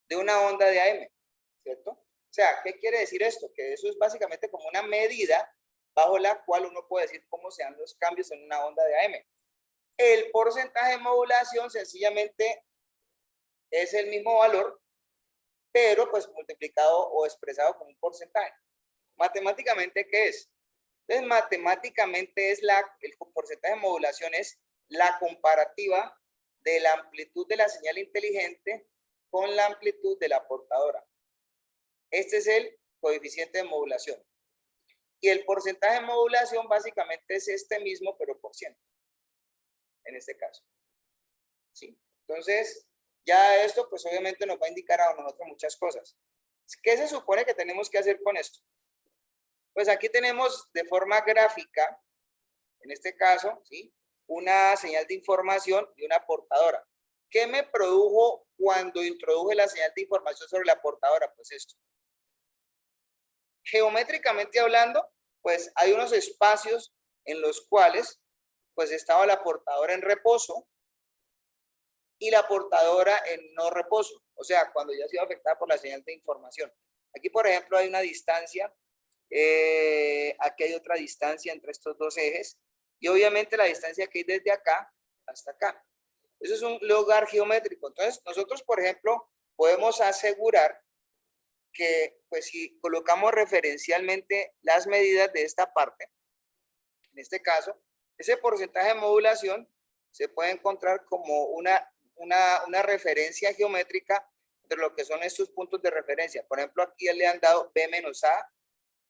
de una onda de AM, ¿cierto? O sea, ¿qué quiere decir esto? Que eso es básicamente como una medida bajo la cual uno puede decir cómo se dan los cambios en una onda de AM. El porcentaje de modulación sencillamente es el mismo valor, pero pues multiplicado o expresado con un porcentaje. Matemáticamente, ¿qué es? Entonces, matemáticamente es el porcentaje de modulación es la comparativa de la amplitud de la señal inteligente con la amplitud de la portadora. Este es el coeficiente de modulación. Y el porcentaje de modulación básicamente es este mismo, pero por ciento. En este caso. ¿Sí? Entonces, ya esto pues obviamente nos va a indicar a nosotros muchas cosas. ¿Qué se supone que tenemos que hacer con esto? Pues aquí tenemos de forma gráfica, en este caso, ¿sí?, una señal de información y una portadora. ¿Qué me produjo cuando introduje la señal de información sobre la portadora? Pues esto. Geométricamente hablando, pues hay unos espacios en los cuales pues estaba la portadora en reposo y la portadora en no reposo, o sea, cuando ya ha sido afectada por la señal de información. Aquí, por ejemplo, hay una distancia, aquí hay otra distancia entre estos dos ejes, y obviamente la distancia que hay desde acá hasta acá. Eso es un lugar geométrico. Entonces, nosotros, por ejemplo, podemos asegurar que, pues, si colocamos referencialmente las medidas de esta parte, en este caso, ese porcentaje de modulación se puede encontrar como una referencia geométrica de lo que son estos puntos de referencia. Por ejemplo, aquí le han dado B menos A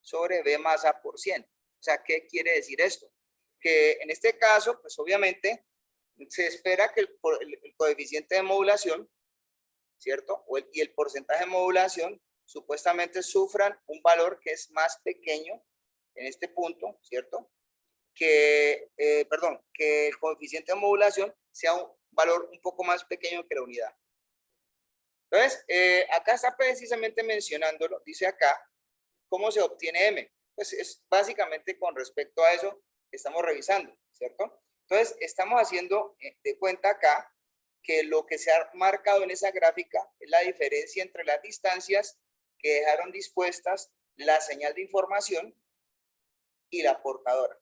sobre B más A por 100. O sea, ¿qué quiere decir esto? Que en este caso, pues obviamente, se espera que el coeficiente de modulación, ¿cierto? Y el porcentaje de modulación supuestamente sufran un valor que es más pequeño en este punto, ¿cierto? que el coeficiente de modulación sea un valor un poco más pequeño que la unidad. Entonces, acá está precisamente mencionándolo, dice acá, ¿cómo se obtiene M? Pues es básicamente con respecto a eso que estamos revisando, ¿cierto? Entonces, estamos haciendo de cuenta acá que lo que se ha marcado en esa gráfica es la diferencia entre las distancias que dejaron dispuestas la señal de información y la portadora.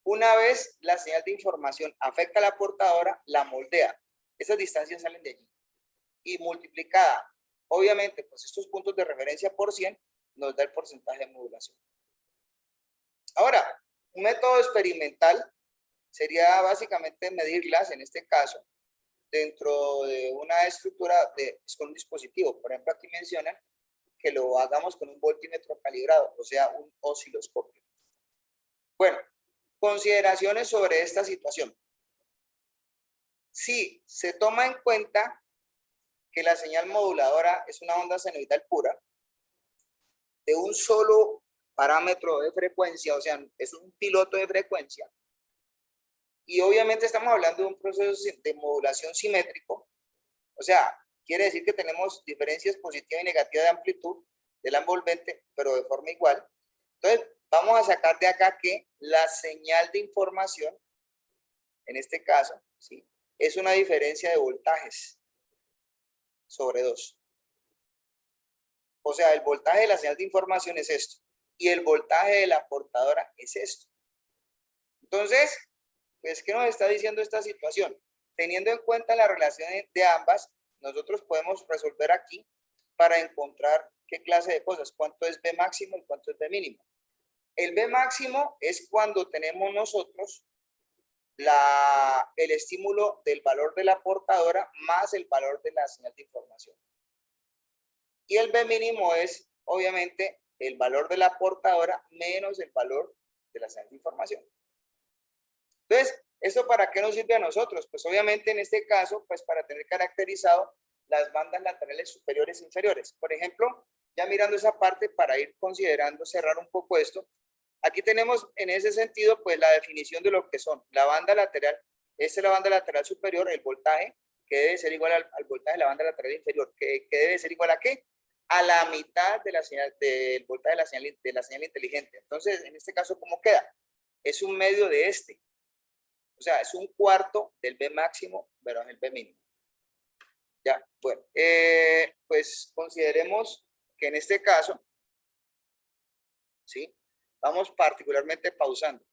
Una vez la señal de información afecta a la portadora, la moldea. Esas distancias salen de allí. Y multiplicada, obviamente, pues estos puntos de referencia por 100 nos da el porcentaje de modulación. Ahora, un método experimental sería básicamente medirlas, en este caso, dentro de una estructura con un dispositivo. Por ejemplo, aquí mencionan que lo hagamos con un voltímetro calibrado, o sea, un osciloscopio. Bueno, consideraciones sobre esta situación. Si se toma en cuenta que la señal moduladora es una onda senoidal pura, de un solo parámetro de frecuencia, o sea, es un piloto de frecuencia, y obviamente estamos hablando de un proceso de modulación simétrico, o sea, quiere decir que tenemos diferencias positivas y negativas de amplitud del envolvente, pero de forma igual. Entonces, vamos a sacar de acá que la señal de información, en este caso, ¿sí?, es una diferencia de voltajes sobre 2. O sea, el voltaje de la señal de información es esto, y el voltaje de la portadora es esto. Entonces, pues, ¿qué nos está diciendo esta situación? Teniendo en cuenta la relación de ambas, nosotros podemos resolver aquí para encontrar qué clase de cosas, cuánto es B máximo y cuánto es B mínimo. El B máximo es cuando tenemos nosotros el estímulo del valor de la portadora más el valor de la señal de información. Y el B mínimo es, obviamente, el valor de la portadora menos el valor de la señal de información. Entonces, ¿esto para qué nos sirve a nosotros? Pues obviamente en este caso, pues para tener caracterizado las bandas laterales superiores e inferiores. Por ejemplo, ya mirando esa parte para ir considerando, cerrar un poco esto, aquí tenemos en ese sentido, pues la definición de lo que son la banda lateral. Esta es la banda lateral superior, el voltaje, que debe ser igual al voltaje de la banda lateral inferior, que debe ser igual a ¿qué? A la mitad de la señal, del voltaje de la señal inteligente. Entonces, en este caso, ¿cómo queda? Es un medio de este. O sea, es un cuarto del B máximo versus el B mínimo. Ya, bueno, pues consideremos que en este caso, ¿sí?, vamos particularmente pausando.